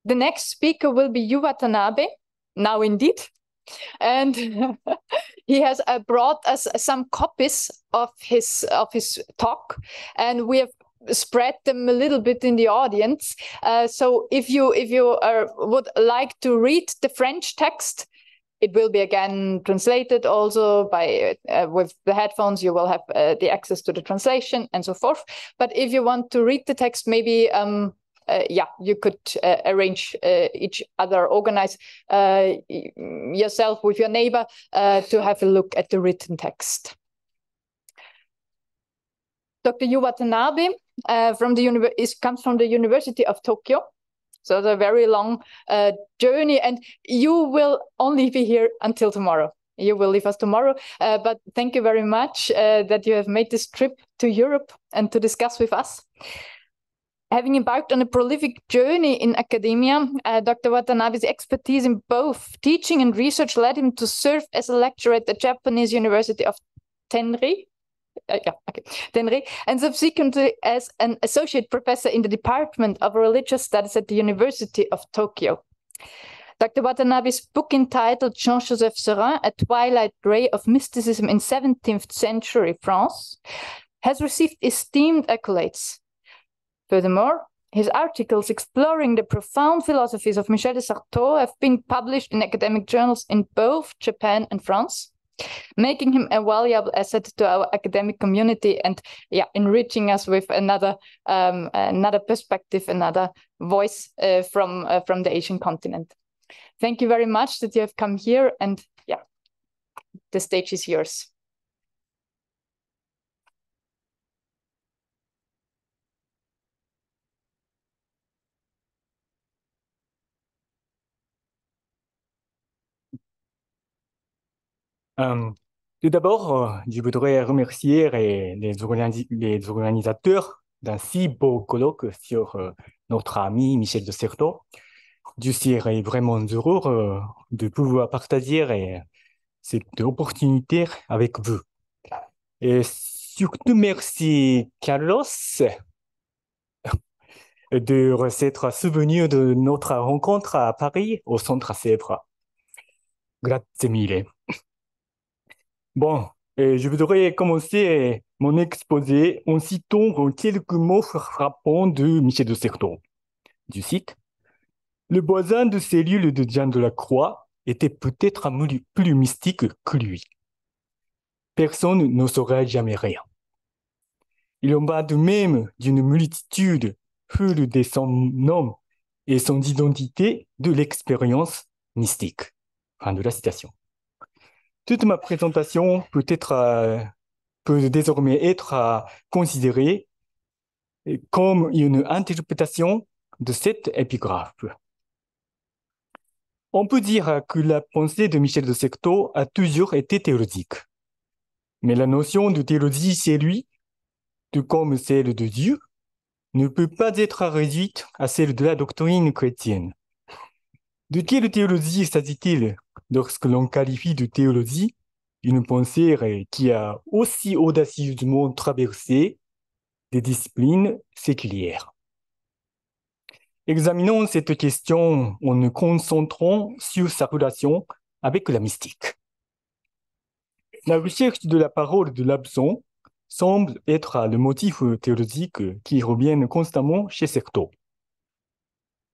The next speaker will be Yu Watanabe, now indeed. And he has brought us some copies of his talk, and we have spread them a little bit in the audience. So if you would like to read the French text, it will be again translated also by with the headphones. You will have the access to the translation and so forth. But if you want to read the text, maybe you could arrange each other, organize yourself with your neighbor to have a look at the written text. Dr. Yu Watanabe comes from the University of Tokyo. So it's a very long journey, and you will only be here until tomorrow. You will leave us tomorrow, but thank you very much that you have made this trip to Europe and to discuss with us. Having embarked on a prolific journey in academia, Dr. Watanabe's expertise in both teaching and research led him to serve as a lecturer at the Japanese University of Tenri, and subsequently as an associate professor in the Department of Religious Studies at the University of Tokyo. Dr. Watanabe's book entitled Jean-Joseph Serin, A Twilight Ray of Mysticism in 17th Century France, has received esteemed accolades. Furthermore, his articles exploring the profound philosophies of Michel de Certeau have been published in academic journals in both Japan and France, making him a valuable asset to our academic community and enriching us with another perspective, another voice from the Asian continent. Thank you very much that you have come here, and the stage is yours. Tout d'abord, je voudrais remercier les organisateurs d'un si beau colloque sur notre ami Michel de Certeau. Je serais vraiment heureux de pouvoir partager cette opportunité avec vous. Et surtout, merci Carlos de s'être souvenu de notre rencontre à Paris au Centre Sèvres. Grazie mille. Bon, je voudrais commencer mon exposé en citant quelques mots frappants de Michel de Certeau. Du cite: le voisin de cellule de Jean de la Croix était peut-être plus mystique que lui. Personne ne saura jamais rien. Il en va de même d'une multitude foule de son nom et son identité de l'expérience mystique. Fin de la citation. Toute ma présentation peut désormais être considérée comme une interprétation de cette épigraphe. On peut dire que la pensée de Michel de Certeau a toujours été théologique. Mais la notion de théologie chez lui, tout comme celle de Dieu, ne peut pas être réduite à celle de la doctrine chrétienne. De quelle théologie s'agit-il lorsque l'on qualifie de théologie une pensée qui a aussi audacieusement traversé des disciplines séculières? Examinons cette question en nous concentrant sur sa relation avec la mystique. La recherche de la parole de l'absent semble être le motif théologique qui revient constamment chez Certeau.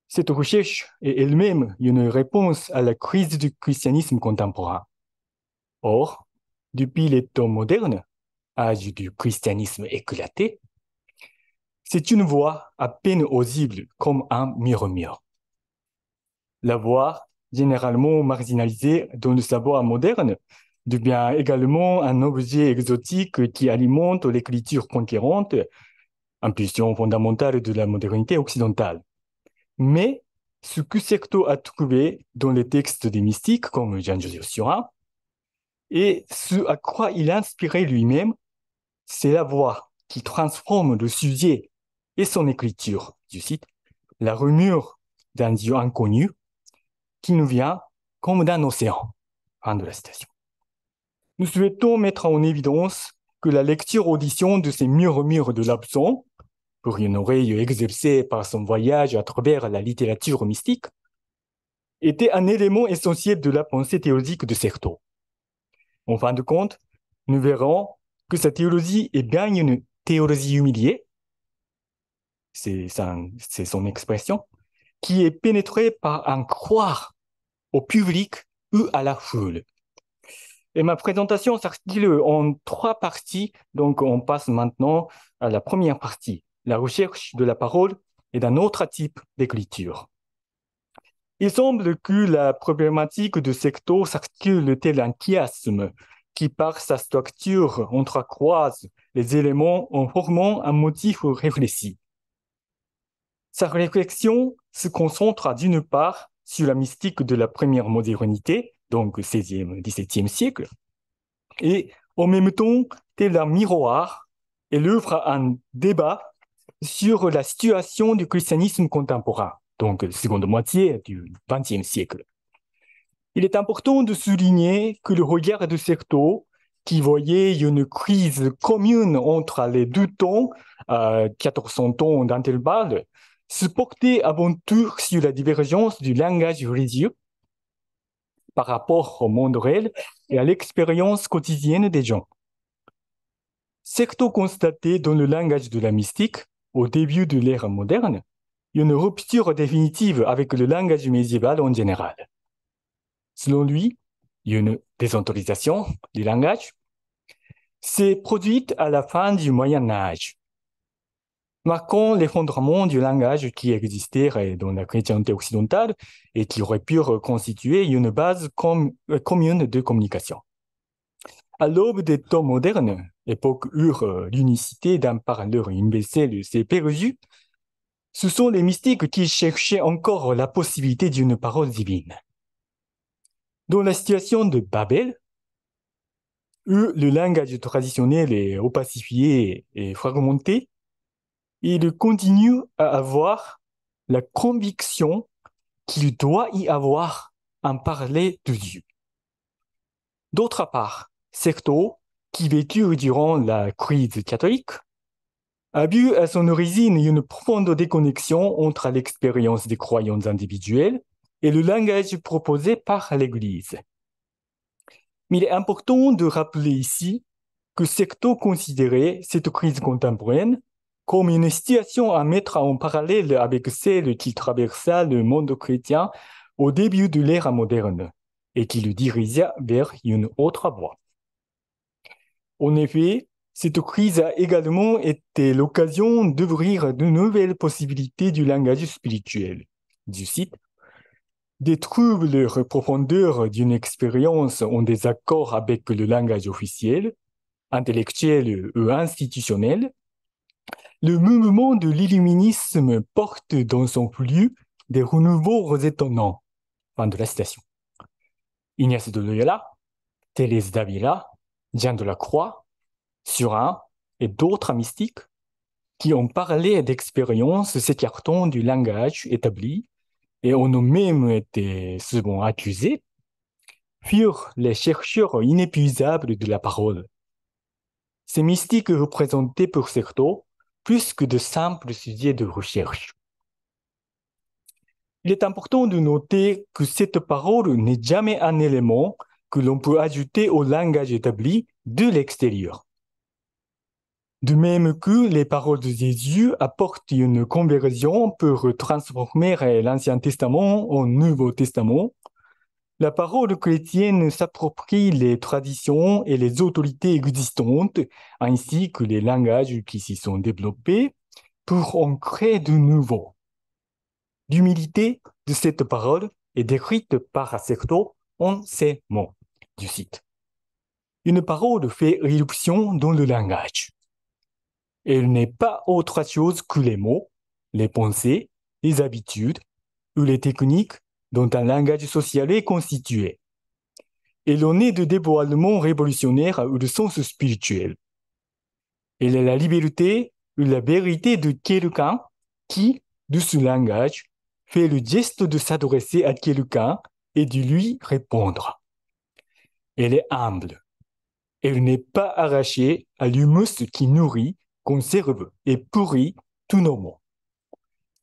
Cette recherche est elle-même une réponse à la crise du christianisme contemporain. Or, depuis les temps modernes, âge du christianisme éclaté, c'est une voix à peine audible comme un murmure. La voix, généralement marginalisée dans le savoir moderne, devient également un objet exotique qui alimente l'écriture conquérante, impulsion fondamentale de la modernité occidentale. Mais ce que Certeau a trouvé dans les textes des mystiques comme Jean-Joseph Serin, et ce à quoi il a inspiré lui-même, c'est la voix qui transforme le sujet et son écriture, je cite, la rumeur d'un Dieu inconnu qui nous vient comme d'un océan. Fin de la citation. Nous souhaitons mettre en évidence que la lecture-audition de ces murmures de l'absent pour une oreille exercée par son voyage à travers la littérature mystique, était un élément essentiel de la pensée théologique de Certeau. En fin de compte, nous verrons que sa théologie est bien une théologie humiliée, c'est son expression, qui est pénétrée par un croire au public ou à la foule. Et ma présentation s'articule en 3 parties, donc on passe maintenant à la première partie, la recherche de la parole et d'un autre type d'écriture. Il semble que la problématique de Certeau s'articule tel un chiasme qui, par sa structure, entrecroise les éléments en formant un motif réfléchi. Sa réflexion se concentre d'une part sur la mystique de la première modernité, donc 16e, 17e siècle, et en même temps, tel un miroir, elle ouvre un débat sur la situation du christianisme contemporain, donc seconde moitié du XXe siècle. Il est important de souligner que le regard de Certeau, qui voyait une crise commune entre les deux temps, 400 ans d'intervalle, se portait avant tout sur la divergence du langage religieux par rapport au monde réel et à l'expérience quotidienne des gens. Certeau constatait dans le langage de la mystique, au début de l'ère moderne, une rupture définitive avec le langage médiéval en général. Selon lui, une désautorisation du langage s'est produite à la fin du Moyen Âge, marquant l'effondrement du langage qui existait dans la chrétienté occidentale et qui aurait pu constituer une base commune de communication. À l'aube des temps modernes, époque où l'unicité d'un parleur universel s'est perdue, ce sont les mystiques qui cherchaient encore la possibilité d'une parole divine. Dans la situation de Babel, où le langage traditionnel est opacifié et fragmenté, il continue à avoir la conviction qu'il doit y avoir un parler de Dieu. D'autre part, Certeau, qui vécut durant la crise catholique, a vu à son origine une profonde déconnexion entre l'expérience des croyants individuels et le langage proposé par l'Église. Mais il est important de rappeler ici que Certeau considérait cette crise contemporaine comme une situation à mettre en parallèle avec celle qui traversa le monde chrétien au début de l'ère moderne et qui le dirigea vers une autre voie. En effet, cette crise a également été l'occasion d'ouvrir de nouvelles possibilités du langage spirituel. Je cite, des troubles profondeurs d'une expérience en désaccord avec le langage officiel, intellectuel ou institutionnel, le mouvement de l'illuminisme porte dans son flux des renouveaux étonnants. Fin de la citation. Ignace de Loyola, Thérèse d'Avila, Jean de la Croix, Surin et d'autres mystiques qui ont parlé d'expériences s'écartant du langage établi et ont même été souvent accusés, furent les chercheurs inépuisables de la parole. Ces mystiques représentaient pour Certeau plus que de simples sujets de recherche. Il est important de noter que cette parole n'est jamais un élément que l'on peut ajouter au langage établi de l'extérieur. De même que les paroles de Jésus apportent une conversion pour transformer l'Ancien Testament au Nouveau Testament, la parole chrétienne s'approprie les traditions et les autorités existantes, ainsi que les langages qui s'y sont développés, pour en créer de nouveaux. L'humilité de cette parole est décrite par Certeau en ces mots du site. Une parole fait irruption dans le langage. Elle n'est pas autre chose que les mots, les pensées, les habitudes ou les techniques dont un langage social est constitué. Elle en est de dévoilement révolutionnaire ou de sens spirituel. Elle est la liberté ou la vérité de quelqu'un qui, de ce langage, fait le geste de s'adresser à quelqu'un et de lui répondre. Elle est humble. Elle n'est pas arrachée à l'humus qui nourrit, conserve et pourrit tous nos mots.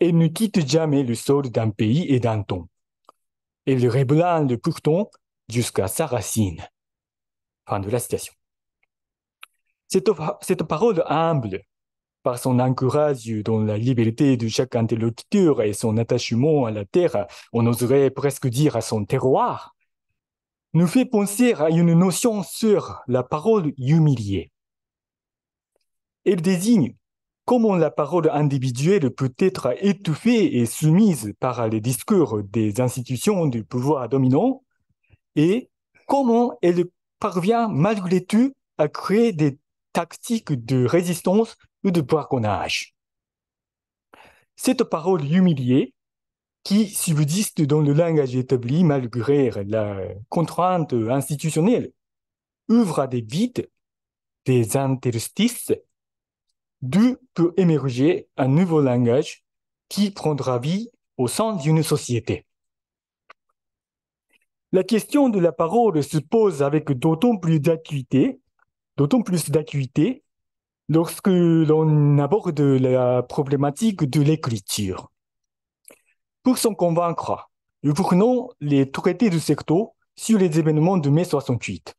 Elle ne quitte jamais le sol d'un pays et d'un ton. Elle reblande pourtant jusqu'à sa racine. Fin de la citation. Cette parole humble, par son ancrage dans la liberté de chaque interlocuteur et son attachement à la terre, on oserait presque dire à son terroir, nous fait penser à une notion sur la parole humiliée. Elle désigne comment la parole individuelle peut être étouffée et soumise par les discours des institutions du pouvoir dominant et comment elle parvient malgré tout à créer des tactiques de résistance ou de braconnage. Cette parole humiliée, qui subsiste dans le langage établi malgré la contrainte institutionnelle, ouvre des vides, des interstices, d'où peut émerger un nouveau langage qui prendra vie au sein d'une société. La question de la parole se pose avec d'autant plus d'acuité lorsque l'on aborde la problématique de l'écriture. Pour s'en convaincre, nous prenons les traités de Secto sur les événements de mai 68.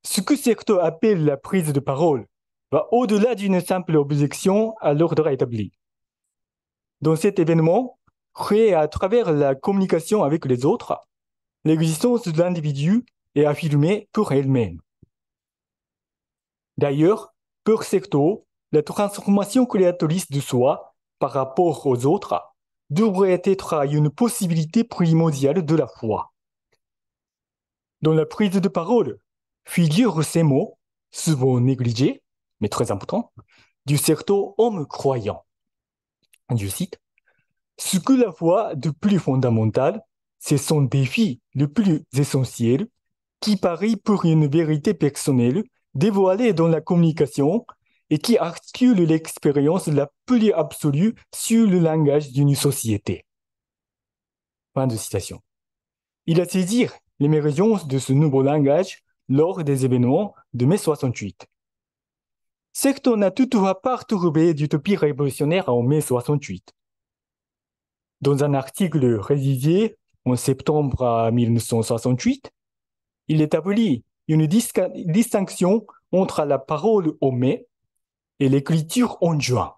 Ce que Secto appelle la prise de parole va au-delà d'une simple objection à l'ordre établi. Dans cet événement, créé à travers la communication avec les autres, l'existence de l'individu est affirmée pour elle-même. D'ailleurs, pour Secto, la transformation créatrice de soi par rapport aux autres devrait être une possibilité primordiale de la foi. Dans la prise de parole, figurent ces mots, souvent négligés, mais très importants, du Secto homme croyant. Je cite, « Ce que la foi de plus fondamental, c'est son défi le plus essentiel, qui parie pour une vérité personnelle dévoilée dans la communication et qui articule l'expérience la plus absolue sur le langage d'une société. » Fin de citation. Il a saisi l'émergence de ce nouveau langage lors des événements de mai 68. Secto n'a toutefois pas trouvé d'utopie révolutionnaire en mai 68. Dans un article rédigé en septembre 1968, il établit une distinction entre la parole au mai et l'écriture en juin.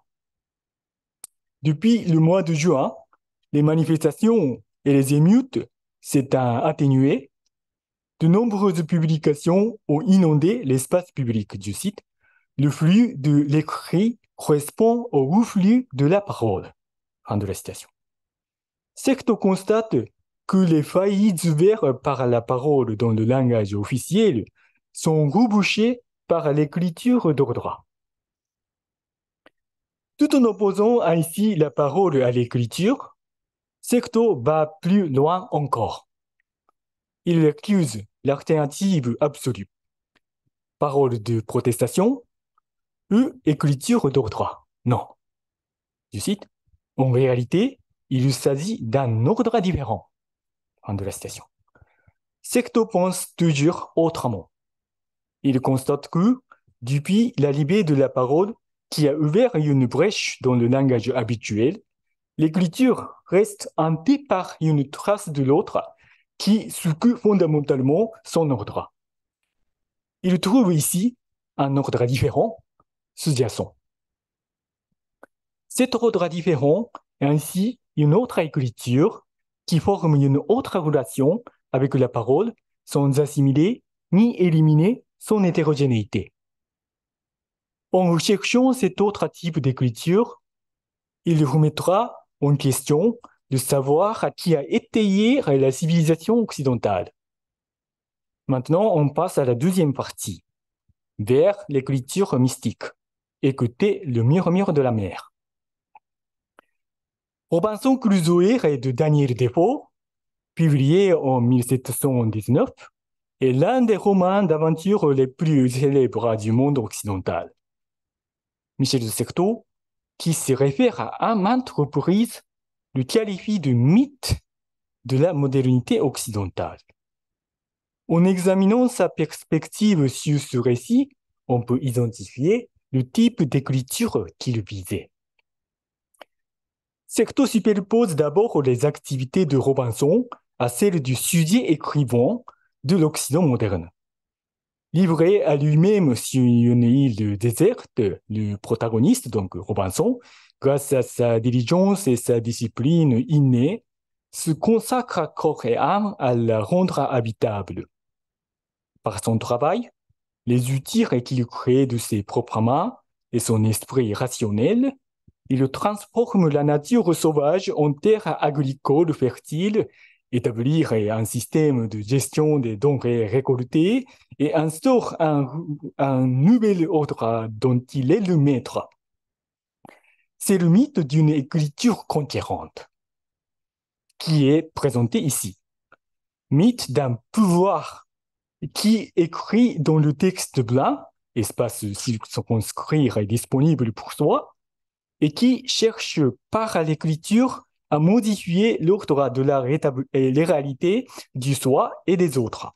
Depuis le mois de juin, les manifestations et les émeutes s'étaient atténuées. De nombreuses publications ont inondé l'espace public du site. Le flux de l'écrit correspond au reflux de la parole. Fin de la citation. Secto constate que les failles ouvertes par la parole dans le langage officiel sont rebouchées par l'écriture d'ordre. Tout en opposant ainsi la parole à l'écriture, Secto va plus loin encore. Il accuse l'alternative absolue, parole de protestation ou écriture d'ordre. Non. Je cite, « En réalité, il s'agit d'un ordre différent. » Fin de la citation. Secto pense toujours autrement. Il constate que, depuis l'arrivée de la parole qui a ouvert une brèche dans le langage habituel, l'écriture reste hantée par une trace de l'autre qui secoue fondamentalement son ordre. Il trouve ici un ordre différent, sous-jacent. Cet ordre différent est ainsi une autre écriture qui forme une autre relation avec la parole sans assimiler ni éliminer son hétérogénéité. En recherchant cet autre type d'écriture, il remettra en question le savoir qui a étayé la civilisation occidentale. Maintenant, on passe à la deuxième partie, vers l'écriture mystique. Écoutez le murmure de la mer. Robinson Crusoe de Daniel Defoe, publié en 1719, est l'un des romans d'aventure les plus célèbres du monde occidental. Michel de Certeau, qui se réfère à maintes reprises, le qualifie de mythe de la modernité occidentale. En examinant sa perspective sur ce récit, on peut identifier le type d'écriture qu'il visait. Secto superpose d'abord les activités de Robinson à celles du sujet écrivant de l'Occident moderne. Livré à lui-même sur une île déserte, le protagoniste, donc Robinson, grâce à sa diligence et sa discipline innée, se consacre à corps et âme à la rendre habitable. Par son travail, les outils qu'il crée de ses propres mains et son esprit rationnel, il transforme la nature sauvage en terre agricole fertile, établir un système de gestion des denrées récoltées et instaure un nouvel ordre dont il est le maître. C'est le mythe d'une écriture conquérante qui est présenté ici. Mythe d'un pouvoir qui écrit dans le texte blanc, espace circonscrire est disponible pour soi, et qui cherche par l'écriture à modifier l'ordre de la réalité du soi et des autres.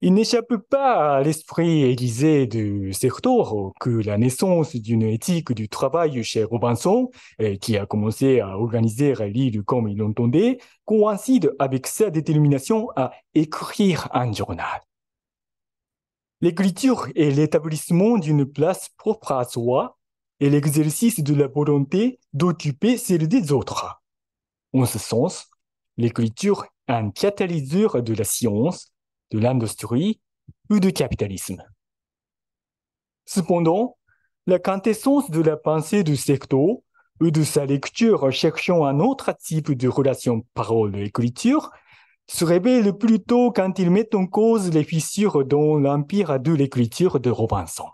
Il n'échappe pas à l'esprit aiguisé de Sertor que la naissance d'une éthique du travail chez Robinson, qui a commencé à organiser l'île comme il l'entendait, coïncide avec sa détermination à écrire un journal. L'écriture est l'établissement d'une place propre à soi et l'exercice de la volonté d'occuper celle des autres. En ce sens, l'écriture est un catalyseur de la science, de l'industrie ou du capitalisme. Cependant, la quintessence de la pensée de Secto ou de sa lecture cherchant un autre type de relation parole-écriture se révèle plutôt quand il met en cause les fissures dans l'empire de l'écriture de Robinson.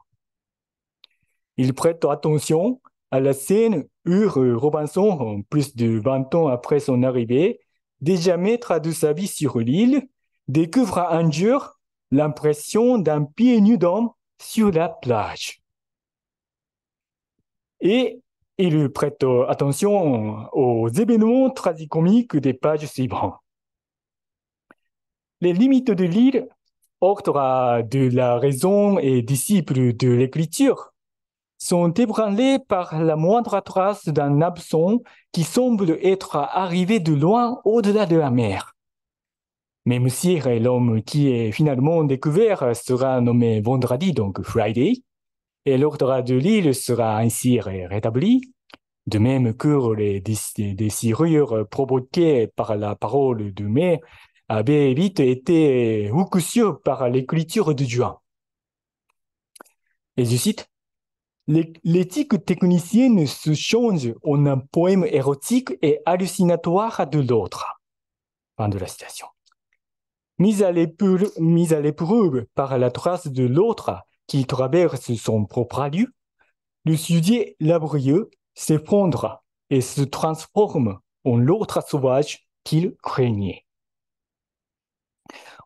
Il prête attention à la scène où Robinson, plus de 20 ans après son arrivée, déjà maître de sa vie sur l'île, découvre un jour l'impression d'un pied nu d'homme sur la plage. Et il prête attention aux événements tragicomiques des pages suivantes. Les limites de l'île, ordre de la raison et disciple de l'écriture, sont ébranlées par la moindre trace d'un absent qui semble être arrivé de loin au-delà de la mer. Même si l'homme qui est finalement découvert sera nommé vendredi, donc Friday, et l'ordre de l'île sera ainsi rétabli, de même que les déchirures provoquées par la parole de mai avaient vite été recousues par l'écriture de Juin. Et je cite, l'éthique technicienne se change en un poème érotique et hallucinatoire de l'autre. Fin de la citation. Mise à l'épreuve par la trace de l'autre qui traverse son propre lieu, le sujet laborieux s'effondre et se transforme en l'autre sauvage qu'il craignait.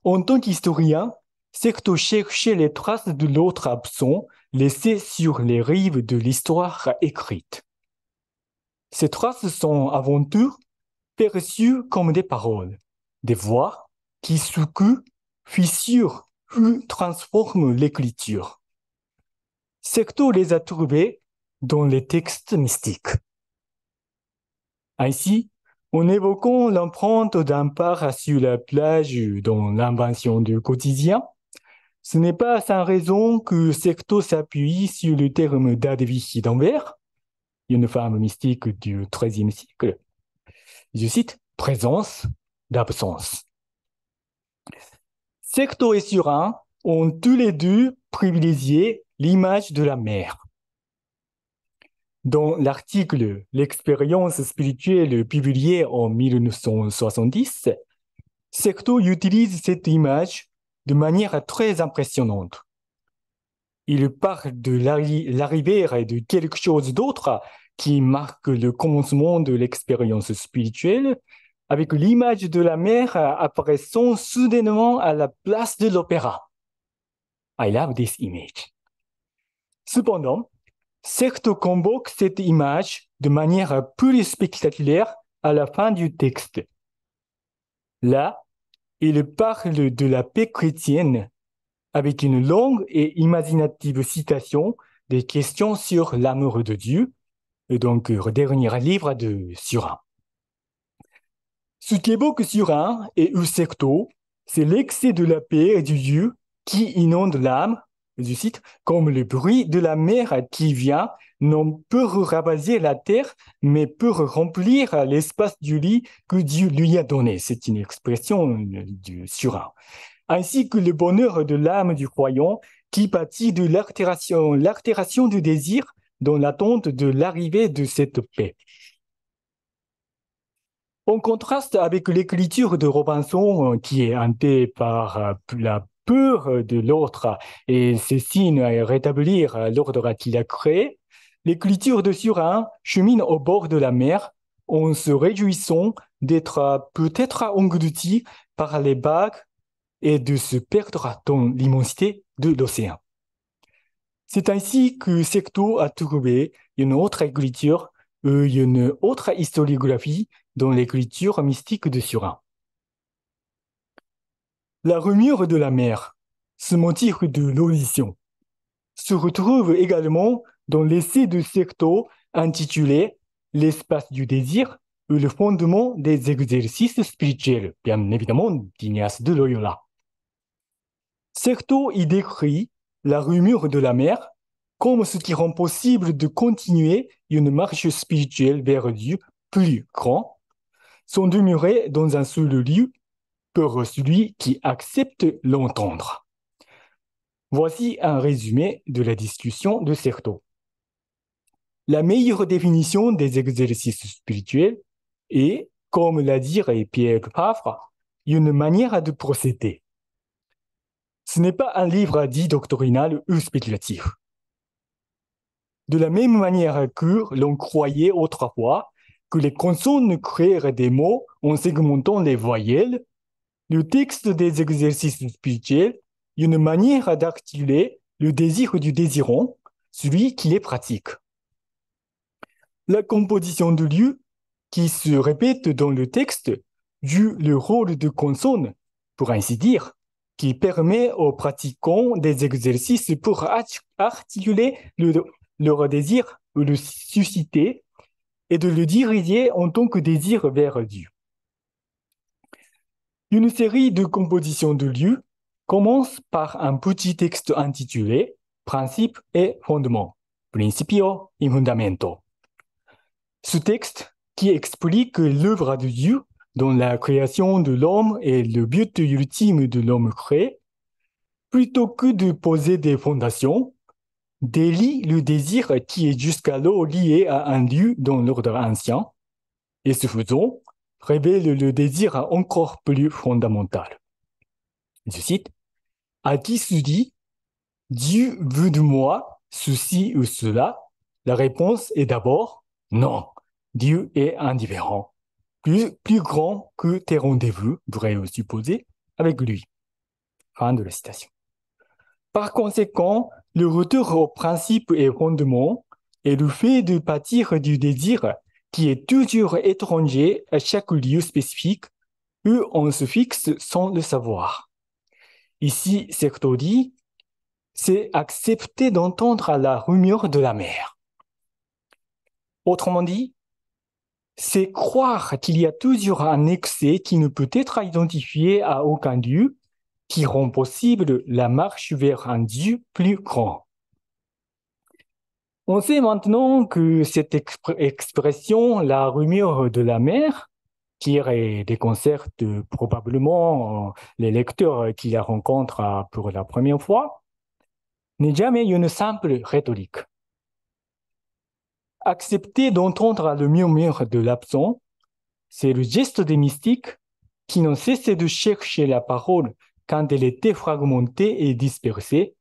En tant qu'historien, Secto cherchait les traces de l'autre absent laissées sur les rives de l'histoire écrite. Ces traces sont avant tout perçues comme des paroles, des voix qui secouent, fissurent ou transforment l'écriture. Secto les a trouvées dans les textes mystiques. Ainsi, en évoquant l'empreinte d'un pas sur la plage dans l'invention du quotidien, ce n'est pas sans raison que Secto s'appuie sur le terme d'Hadvig d'Anvers, une femme mystique du XIIIe siècle. Je cite, « présence d'absence ». Secto et Surin ont tous les deux privilégié l'image de la mer. Dans l'article « L'expérience spirituelle » publié en 1970, Secto utilise cette image de manière très impressionnante. Il parle de l'arrivée de quelque chose d'autre qui marque le commencement de l'expérience spirituelle, avec l'image de la mer apparaissant soudainement à la place de l'opéra. I love this image. Cependant, Secto convoque cette image de manière plus spectaculaire à la fin du texte. Là, il parle de la paix chrétienne avec une longue et imaginative citation des questions sur l'amour de Dieu, et donc le dernier livre de Surin. Ce qu'évoque Surin et Usekto, c'est l'excès de la paix et du Dieu qui inonde l'âme, je cite, comme le bruit de la mer qui vient, non peut rabaser la terre, mais peut remplir l'espace du lit que Dieu lui a donné. C'est une expression du Surin. Ainsi que le bonheur de l'âme du croyant qui pâtit de l'altération du désir dans l'attente de l'arrivée de cette paix. En contraste avec l'écriture de Robinson, qui est hantée par la peur de l'autre et ses signes à rétablir l'ordre qu'il a créé, l'écriture de Surin chemine au bord de la mer en se réjouissant d'être peut-être englouti par les vagues et de se perdre dans l'immensité de l'océan. C'est ainsi que Secto a trouvé une autre écriture, une autre historiographie dans l'écriture mystique de Surin. La rumeur de la mer, ce motif de l'audition, se retrouve également dans l'essai de Secto intitulé L'espace du désir ou le fondement des exercices spirituels, bien évidemment d'Ignace de Loyola. Secto y décrit la rumeur de la mer comme ce qui rend possible de continuer une marche spirituelle vers Dieu plus grand, sans demeurer dans un seul lieu pour celui qui accepte l'entendre. Voici un résumé de la discussion de Certeau. La meilleure définition des exercices spirituels est, comme l'a dit Pierre Favre, une manière de procéder. Ce n'est pas un livre dit doctrinal ou spéculatif. De la même manière que l'on croyait autrefois que les consonnes créèrent des mots en segmentant les voyelles, le texte des exercices spirituels est une manière d'articuler le désir du désirant, celui qui les pratique. La composition de lieu qui se répète dans le texte joue le rôle de consonne, pour ainsi dire, qui permet aux pratiquants des exercices pour articuler leur désir ou le susciter et de le diriger en tant que désir vers Dieu. Une série de compositions de lieux commence par un petit texte intitulé Principe et fondement, Principio y Fundamento. Ce texte qui explique l'œuvre de Dieu dans la création de l'homme et le but ultime de l'homme créé, plutôt que de poser des fondations, délie le désir qui est jusqu'alors lié à un lieu dans l'ordre ancien, et ce faisant, révèle le désir encore plus fondamental. Je cite, à qui se dit, Dieu veut de moi ceci ou cela, la réponse est d'abord non. Dieu est indifférent, plus grand que tes rendez-vous, vrai ou supposé, avec lui. Fin de la citation. Par conséquent, le retour au principe et fondement est le fait de pâtir du désir qui est toujours étranger à chaque lieu spécifique où on se fixe sans le savoir. Ici, Certeau dit, c'est accepter d'entendre la rumeur de la mer. Autrement dit, c'est croire qu'il y a toujours un excès qui ne peut être identifié à aucun lieu qui rend possible la marche vers un Dieu plus grand. On sait maintenant que cette expression, la rumeur de la mer, qui déconcerte probablement les lecteurs qui la rencontrent pour la première fois, n'est jamais une simple rhétorique. Accepter d'entendre le murmure de l'absent, c'est le geste des mystiques qui n'ont cessé de chercher la parole quand elle était fragmentée et dispersée,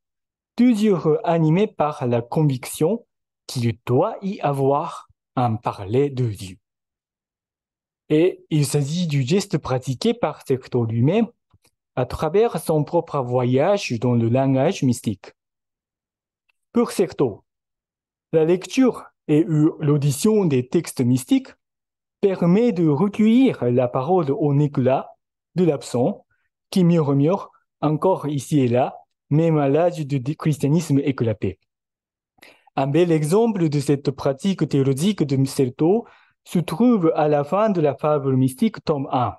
toujours animés par la conviction qu'il doit y avoir un parler de Dieu. Et il s'agit du geste pratiqué par Certeau lui-même à travers son propre voyage dans le langage mystique. Pour Certeau, la lecture et l'audition des textes mystiques permet de recueillir la parole en éclat de l'absent qui murmure encore ici et là même à l'âge du christianisme éclaté. Un bel exemple de cette pratique théologique de Certeau se trouve à la fin de la fable mystique, tome 1.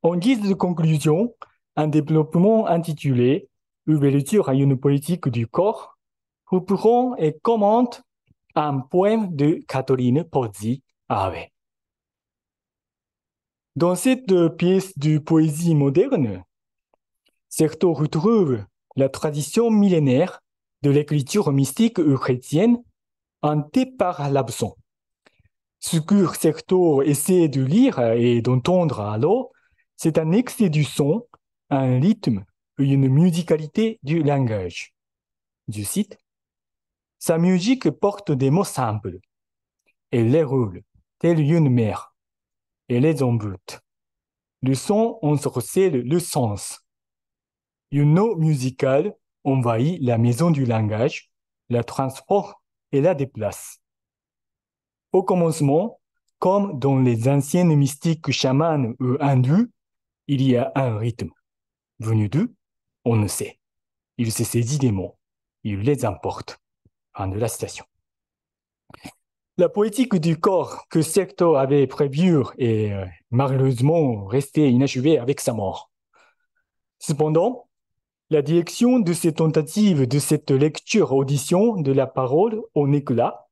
En guise de conclusion, un développement intitulé « Ouverture à une politique du corps » reprend et commente un poème de Catherine Pozzi Ave. Dans cette pièce de poésie moderne, Certeau retrouve la tradition millénaire de l'écriture mystique chrétienne hantée par l'absent. Ce que Certeau essaie de lire et d'entendre alors, c'est un excès du son, un rythme, une musicalité du langage. Je cite, « Sa musique porte des mots simples. Elle les roule, telle une mer. Elle les envoûte. Le son ensorcelle le sens. Une eau musicale envahit la maison du langage, la transporte et la déplace. Au commencement, comme dans les anciennes mystiques chamanes ou hindous, il y a un rythme. Venu d'où? On ne sait. Il se saisit des mots. Il les importe. » Fin de la citation. La poétique du corps que Certeau avait prévue est malheureusement restée inachevée avec sa mort. Cependant, la direction de ces tentatives de cette lecture-audition de la parole en éclat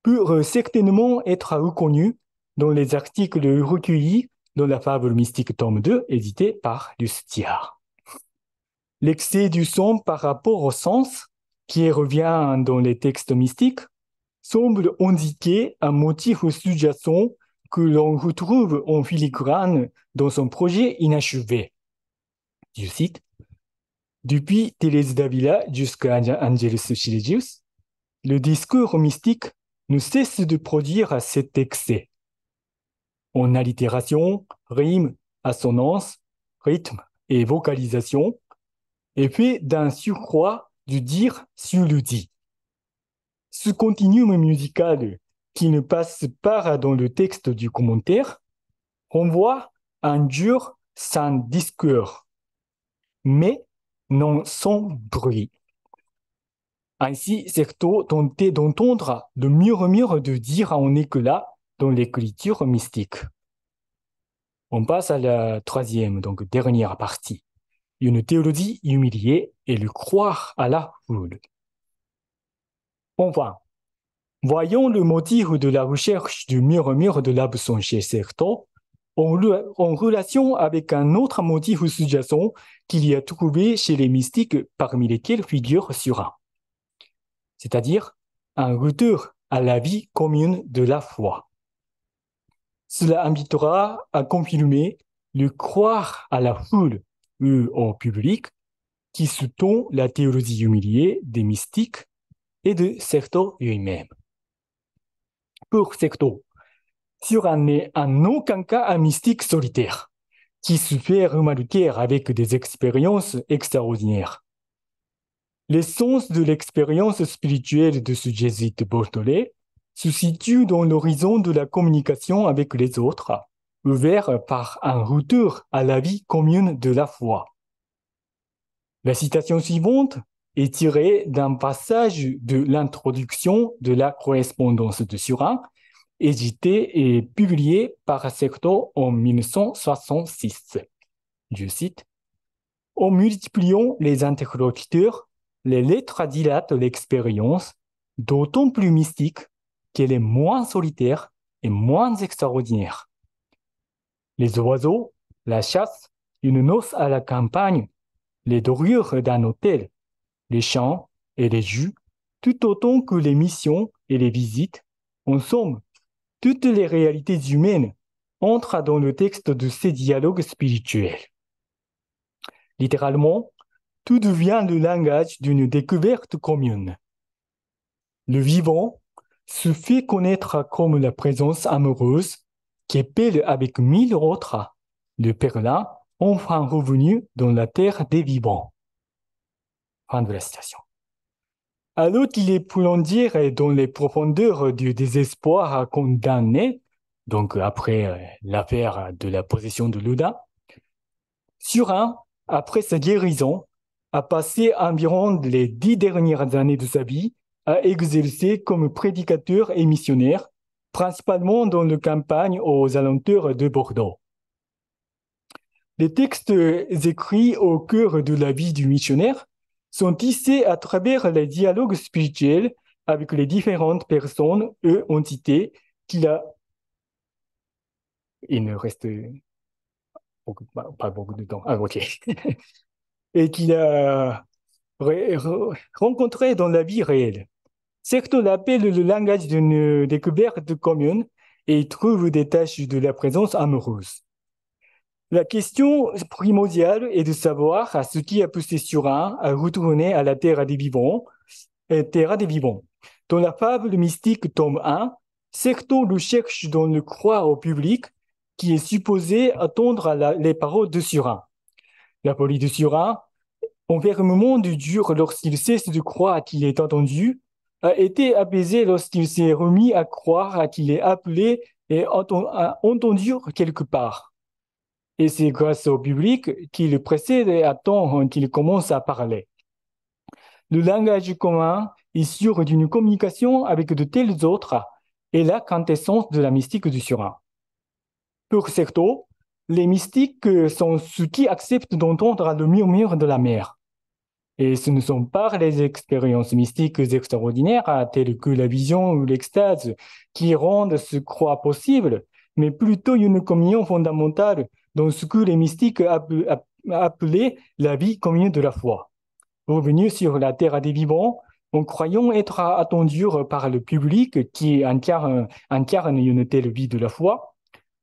peut certainement être reconnue dans les articles recueillis dans la fable mystique tome 2, édité par Lustiard. L'excès du son par rapport au sens, qui revient dans les textes mystiques, semble indiquer un motif sous-jacent que l'on retrouve en filigrane dans son projet inachevé. Je cite, « Depuis Thérèse d'Avila jusqu'à Angelus Silesius, le discours mystique ne cesse de produire cet excès. En allitération, rime, assonance, rythme et vocalisation, et fait d'un surcroît du dire sur le dit. Ce continuum musical qui ne passe pas dans le texte du commentaire renvoie à un dur sans discours, mais non sans bruit. » Ainsi, Certeau tentait d'entendre le murmure de dire en éclat dans l'écriture mystique. On passe à la troisième, donc dernière partie. Une théologie humiliée et le croire à la foule. Enfin, voyons le motif de la recherche du murmure de l'absent chez Certeau en relation avec un autre motif sous-jacent qu'il y a trouvé chez les mystiques parmi lesquels figure Surin, c'est-à-dire un retour à la vie commune de la foi. Cela invitera à confirmer le croire à la foule ou au public qui sous-tend la théologie humiliée des mystiques et de Certeau lui-même. Pour Certeau, Surin n'est en aucun cas un mystique solitaire qui se fait remarquer avec des expériences extraordinaires. L'essence de l'expérience spirituelle de ce jésuite bordelais se situe dans l'horizon de la communication avec les autres, ouvert par un retour à la vie commune de la foi. La citation suivante est tirée d'un passage de l'introduction de la correspondance de Surin, édité et publié par Certeau en 1966. Je cite, « En multipliant les interlocuteurs, les lettres dilatent l'expérience, d'autant plus mystique qu'elle est moins solitaire et moins extraordinaire. Les oiseaux, la chasse, une noce à la campagne, les dorures d'un hôtel, les chants et les jus, tout autant que les missions et les visites, en somme, toutes les réalités humaines entrent dans le texte de ces dialogues spirituels. Littéralement, tout devient le langage d'une découverte commune. Le vivant se fait connaître comme la présence amoureuse qui épelle avec 1000 autres le pèlerin enfin revenu dans la terre des vivants. » Fin de la citation. Alors qu'il est plongé dans les profondeurs du désespoir condamné, donc après l'affaire de la possession de Loudun, Surin, après sa guérison, a passé environ les 10 dernières années de sa vie à exercer comme prédicateur et missionnaire, principalement dans les campagnes aux alentours de Bordeaux. Les textes écrits au cœur de la vie du missionnaire sont tissés à travers les dialogues spirituels avec les différentes personnes et entités qu'il a. Il ne reste pas beaucoup de temps. Ah, ok. Et qu'il a rencontré dans la vie réelle. Certains l'appellent le langage d'une découverte commune et y trouvent des tâches de la présence amoureuse. La question primordiale est de savoir à ce qui a poussé Surin à retourner à la terre des vivants. Dans la fable mystique tome 1, Certeau le cherche dans le croire au public qui est supposé attendre les paroles de Surin. La folie de Surin, enfermement du dur lorsqu'il cesse de croire qu'il est entendu, a été apaisée lorsqu'il s'est remis à croire qu'il est appelé et entendu quelque part. Et c'est grâce au public qu'il précède et attend qu'il commence à parler. Le langage commun est sûr d'une communication avec de tels autres est la quintessence de la mystique du Surin. Pour Certeau, les mystiques sont ceux qui acceptent d'entendre le murmure de la mer. Et ce ne sont pas les expériences mystiques extraordinaires, telles que la vision ou l'extase, qui rendent ce croire possible, mais plutôt une communion fondamentale dans ce que les mystiques appelaient la vie commune de la foi. Revenus sur la terre des vivants, en croyant être attendus par le public qui incarne une telle vie de la foi,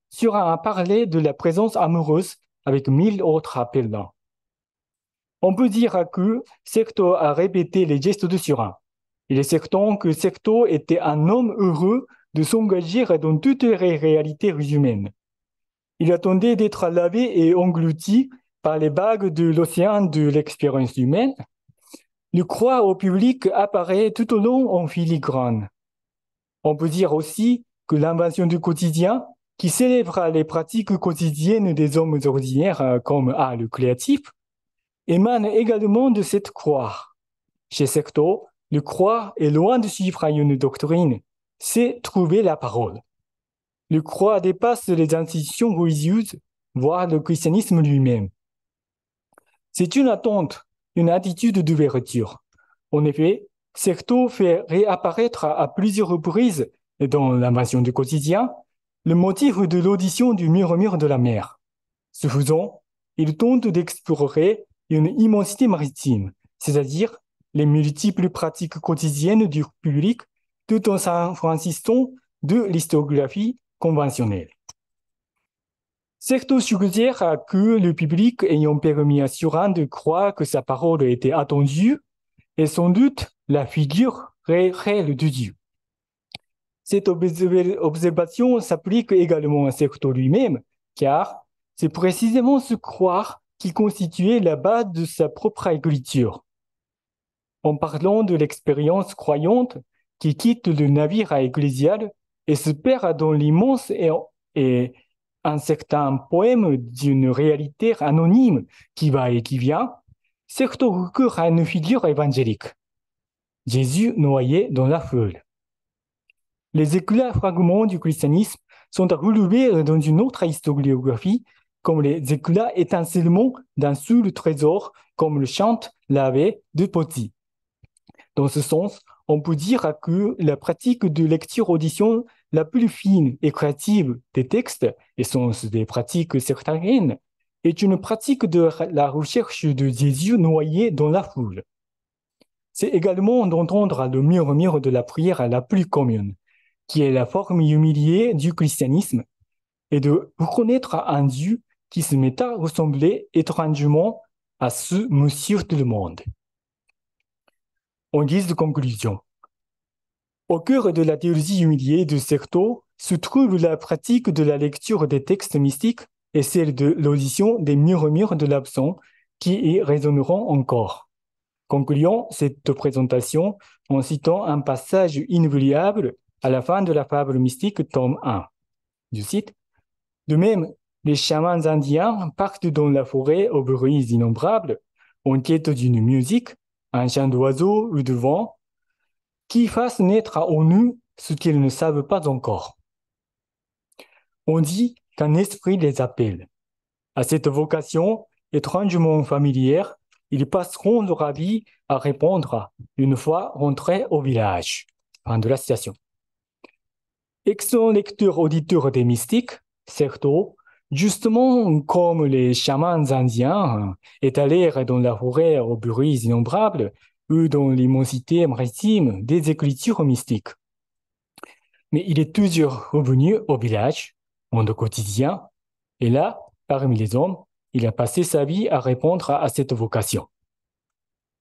Surin a parlé de la présence amoureuse avec 1000 autres appellants. On peut dire que Certeau a répété les gestes de Surin. Il est certain que Certeau était un homme heureux de s'engager dans toutes les réalités humaines. Il attendait d'être lavé et englouti par les vagues de l'océan de l'expérience humaine. Le croire au public apparaît tout au long en filigrane. On peut dire aussi que l'invention du quotidien, qui célèbre les pratiques quotidiennes des hommes ordinaires comme le créatif, émane également de cette croire. Chez Certeau, le croire est loin de suivre une doctrine, c'est trouver la parole. Le croire dépasse les institutions religieuses, voire le christianisme lui-même. C'est une attente, une attitude d'ouverture. En effet, Certeau fait réapparaître à plusieurs reprises dans l'invention du quotidien le motif de l'audition du murmure de la mer. Ce faisant, il tente d'explorer une immensité maritime, c'est-à-dire les multiples pratiques quotidiennes du public, tout en s'infrancistant de l'historiographie conventionnelle. Certeau suggère que le public ayant permis à Surin de croire que sa parole était attendue est sans doute la figure réelle de Dieu. Cette observation s'applique également à Certeau lui-même, car c'est précisément ce croire qui constituait la base de sa propre écriture. En parlant de l'expérience croyante qui quitte le navire ecclésial et se perd dans l'immense et un certain poème d'une réalité anonyme qui va et qui vient, Certeau recourt à une figure évangélique. Jésus noyé dans la foule. Les éclats fragments du christianisme sont à relever dans une autre historiographie, comme les éclats étincelements d'un seul trésor, comme le chante l'Ave de Pozzi. Dans ce sens, on peut dire que la pratique de lecture-audition la plus fine et créative des textes, et sont des pratiques certaines, est une pratique de la recherche de Jésus noyé dans la foule. C'est également d'entendre le murmure de la prière la plus commune, qui est la forme humiliée du christianisme, et de reconnaître un Dieu qui se met à ressembler étrangement à ce Monsieur tout le monde. En guise de conclusion, au cœur de la théologie humiliée de Certeau se trouve la pratique de la lecture des textes mystiques et celle de l'audition des murmures de l'absent qui y résonneront encore. Concluons cette présentation en citant un passage inoubliable à la fin de la fable mystique tome 1. Je cite, « De même, les chamans indiens partent dans la forêt aux bruits innombrables, en quête d'une musique, un chant d'oiseau ou de vent, qui fasse naître en nous ce qu'ils ne savent pas encore. On dit qu'un esprit les appelle. À cette vocation étrangement familière, ils passeront leur vie à répondre une fois rentrés au village. Fin de la citation. Excellent lecteur auditeur des mystiques, certes, justement comme les chamans indiens étalèrent dans la forêt aux bruits innombrables ou dans l'immensité maritime des écritures mystiques. Mais il est toujours revenu au village, monde quotidien, et là, parmi les hommes, il a passé sa vie à répondre à cette vocation.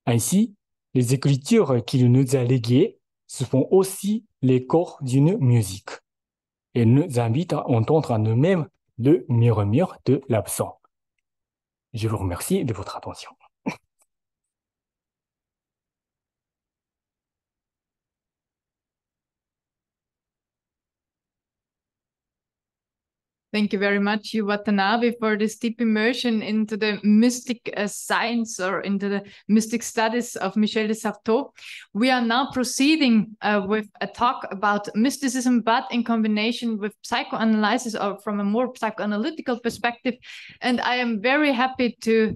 Ainsi, les écritures qu'il nous a léguées se font aussi les corps d'une musique. Et nous invitent à entendre à nous-mêmes le murmure de l'absent. Je vous remercie de votre attention. Thank you very much, Hugh Watanabe, for this deep immersion into the mystic science or into the mystic studies of Michel de Certeau. We are now proceeding with a talk about mysticism, but in combination with psychoanalysis or from a more psychoanalytical perspective. And I am very happy to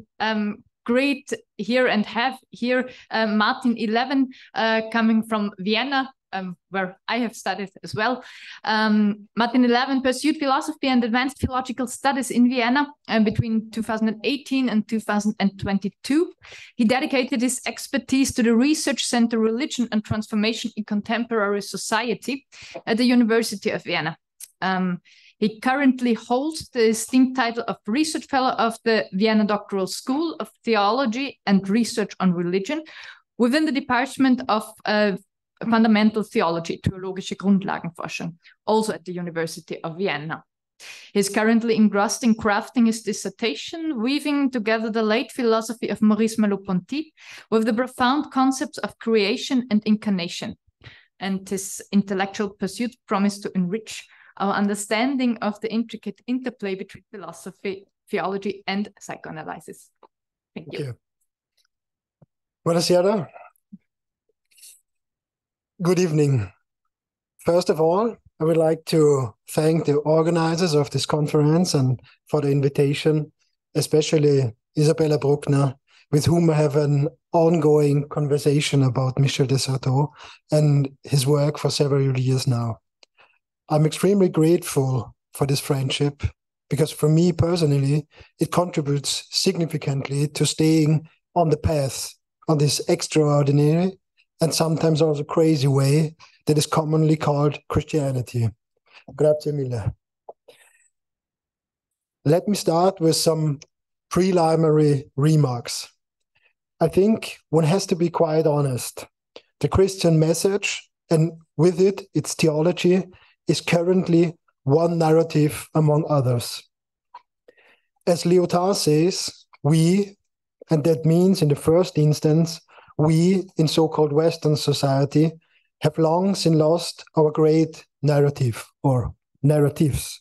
greet here and have here Martin Eleven coming from Vienna, where I have studied as well. Martin Eleven pursued philosophy and advanced philological studies in Vienna between 2018 and 2022. He dedicated his expertise to the Research Center Religion and Transformation in Contemporary Society at the University of Vienna. He currently holds the esteemed title of Research Fellow of the Vienna Doctoral School of Theology and Research on Religion within the Department of Fundamental Theology, Theologische Grundlagenforschung, also at the University of Vienna. He's currently engrossed in crafting his dissertation, weaving together the late philosophy of Maurice Merleau-Ponty with the profound concepts of creation and incarnation. And his intellectual pursuits promise to enrich our understanding of the intricate interplay between philosophy, theology, and psychoanalysis. Thank you. Buonasera. Good evening. First of all, I would like to thank the organizers of this conference and for the invitation, especially Isabella Bruckner, with whom I have an ongoing conversation about Michel de Certeau and his work for several years now. I'm extremely grateful for this friendship because for me personally, it contributes significantly to staying on the path on this extraordinary and sometimes also crazy way that is commonly called Christianity. Grazie mille. Let me start with some preliminary remarks. I think one has to be quite honest. The Christian message, and with it, its theology, is currently one narrative among others. As Lyotard says, we, and that means in the first instance, we in so-called Western society have long since lost our great narrative or narratives.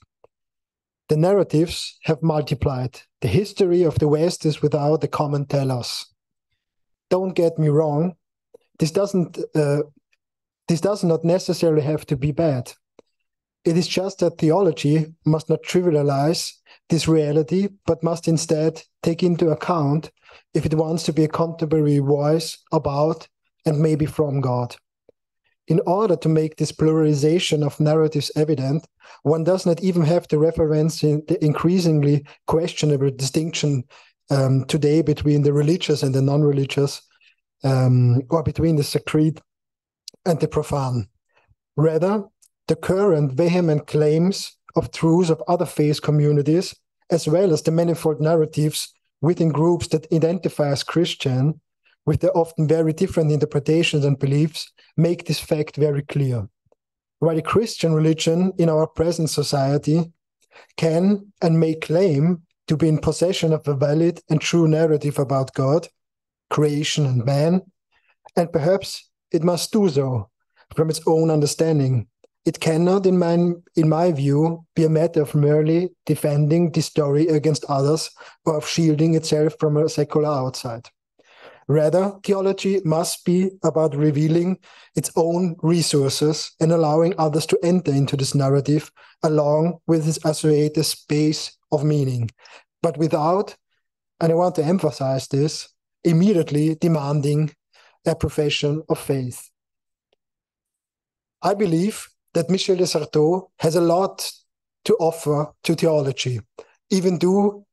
The narratives have multiplied. The history of the West is without a common telos. Don't get me wrong, this does not necessarily have to be bad. It is just that theology must not trivialize this reality, but must instead take into account if it wants to be a contemporary voice about and maybe from God. In order to make this pluralization of narratives evident, one does not even have to reference in the increasingly questionable distinction today between the religious and the non-religious, or between the sacred and the profane. Rather, the current vehement claims of truths of other faith communities, as well as the manifold narratives within groups that identify as Christian, with their often very different interpretations and beliefs, make this fact very clear. While the Christian religion in our present society can and may claim to be in possession of a valid and true narrative about God, creation and man, and perhaps it must do so from its own understanding. It cannot, in my view, be a matter of merely defending the story against others or of shielding itself from a secular outside. Rather, theology must be about revealing its own resources and allowing others to enter into this narrative along with its associated space of meaning, but without, and I want to emphasize this, immediately demanding a profession of faith. I believe that Michel de Certeau has a lot to offer to theology, even though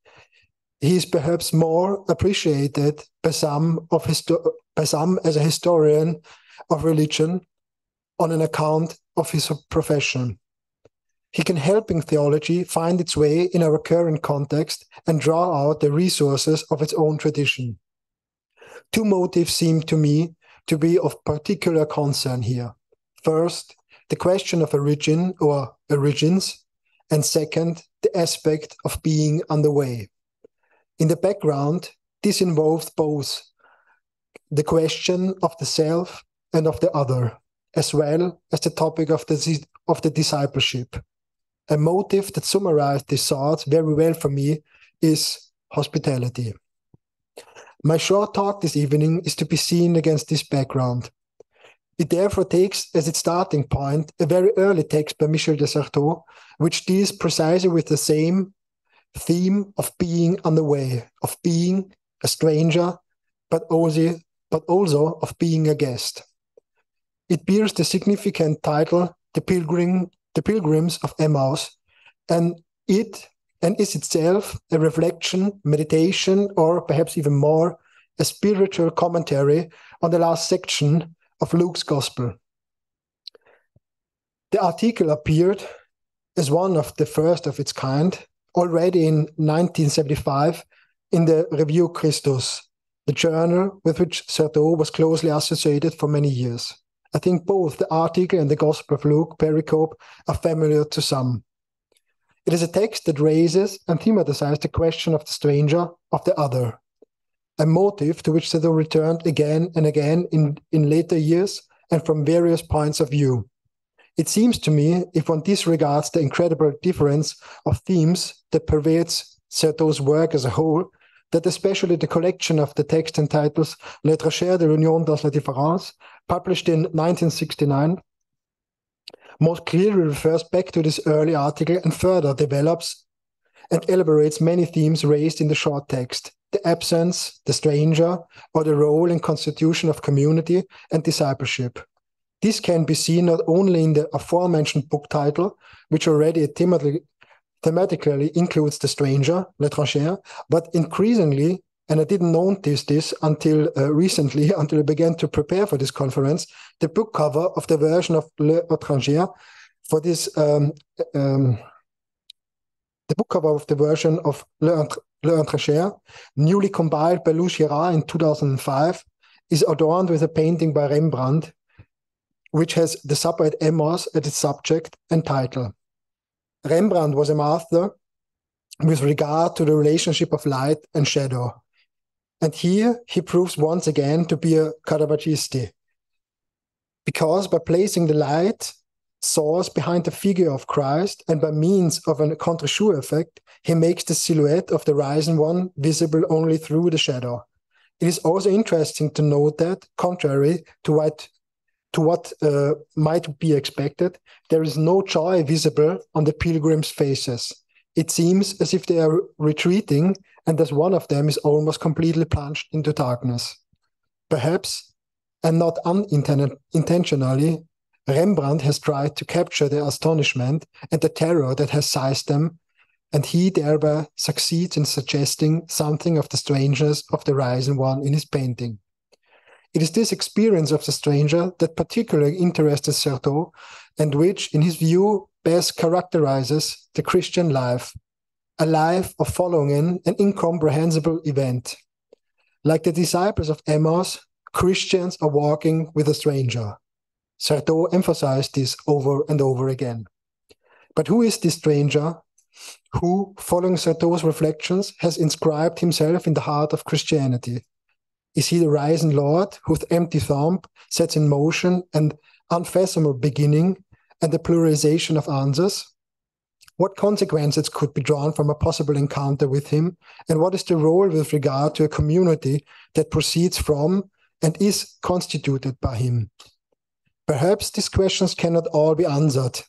he is perhaps more appreciated by some as a historian of religion on an account of his profession. He can help theology find its way in our current context and draw out the resources of its own tradition. Two motives seem to me to be of particular concern here. First, the question of origin or origins, and second, the aspect of being on the way. In the background, this involves both the question of the self and of the other, as well as the topic of the discipleship. A motive that summarized these thoughts very well for me is hospitality. My short talk this evening is to be seen against this background. It therefore takes as its starting point a very early text by Michel de Certeau, which deals precisely with the same theme of being on the way, of being a stranger, but also of being a guest. It bears the significant title, The Pilgrims of Emmaus, and is itself a reflection, meditation, or perhaps even more, a spiritual commentary on the last section of Luke's Gospel. The article appeared as one of the first of its kind already in 1975 in the Revue Christus, the journal with which Certeau was closely associated for many years. I think both the article and the Gospel of Luke pericope are familiar to some. It is a text that raises and thematizes the question of the stranger, of the other, a motive to which Certeau returned again and again in later years and from various points of view. It seems to me, if one disregards the incredible difference of themes that pervades Certeau's work as a whole, that especially the collection of the text entitled Lettres chères de l'Union dans la différence, published in 1969, most clearly refers back to this early article and further develops and elaborates many themes raised in the short text: the absence, the stranger, or the role and constitution of community and discipleship. This can be seen not only in the aforementioned book title, which already thematically includes the stranger, l'étranger, but increasingly, and I didn't notice this until recently, until I began to prepare for this conference, the book cover of the version of L'Étranger for this, the book cover of the version of L'Étranger, newly compiled by Louis Girard in 2005, is adorned with a painting by Rembrandt, which has the subject Emmaus as its subject and title. Rembrandt was a master with regard to the relationship of light and shadow. And here he proves once again to be a Caravaggiste, because by placing the light source behind the figure of Christ and by means of a contre-jour effect, he makes the silhouette of the risen one visible only through the shadow. It is also interesting to note that, contrary to what might be expected, there is no joy visible on the pilgrims' faces. It seems as if they are retreating, and as one of them is almost completely plunged into darkness. Perhaps, and not unintentionally, Rembrandt has tried to capture the astonishment and the terror that has seized them, and he thereby succeeds in suggesting something of the strangeness of the risen one in his painting. It is this experience of the stranger that particularly interested Certeau, and which, in his view, best characterizes the Christian life, a life of following an incomprehensible event. Like the disciples of Emmaus, Christians are walking with a stranger. Certeau emphasized this over and over again. But who is this stranger who, following Certeau's reflections, has inscribed himself in the heart of Christianity? Is he the risen Lord whose empty thumb sets in motion an unfathomable beginning and the pluralization of answers? What consequences could be drawn from a possible encounter with him? And what is the role with regard to a community that proceeds from and is constituted by him? Perhaps these questions cannot all be answered,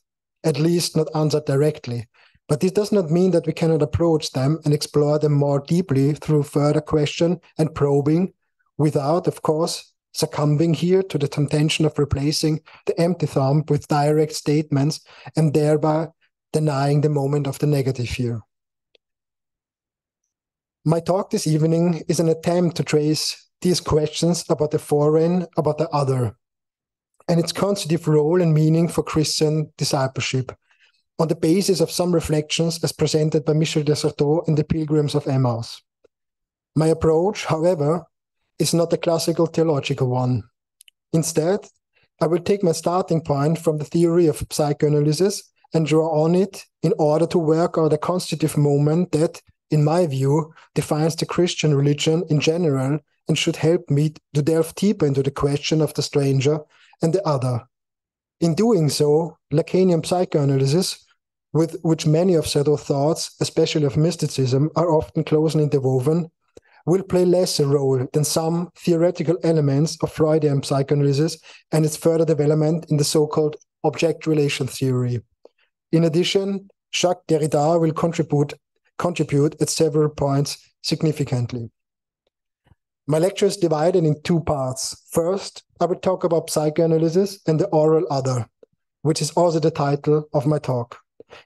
at least not answered directly, but this does not mean that we cannot approach them and explore them more deeply through further question and probing, without, of course, succumbing here to the temptation of replacing the empty thumb with direct statements and thereby denying the moment of the negative here. My talk this evening is an attempt to trace these questions about the foreign, about the other, and its constitutive role and meaning for Christian discipleship, on the basis of some reflections as presented by Michel de Certeau in The Pilgrims of Emmaus. My approach, however, is not a classical theological one. Instead, I will take my starting point from the theory of psychoanalysis and draw on it in order to work out a constitutive moment that, in my view, defines the Christian religion in general and should help me to delve deeper into the question of the stranger and the other. In doing so, Lacanian psychoanalysis, with which many of Certeau's thoughts, especially of mysticism, are often closely interwoven, will play less a role than some theoretical elements of Freudian psychoanalysis and its further development in the so-called object relation theory. In addition, Jacques Derrida will contribute at several points significantly. My lecture is divided in two parts. First, I will talk about psychoanalysis and the oral other, which is also the title of my talk.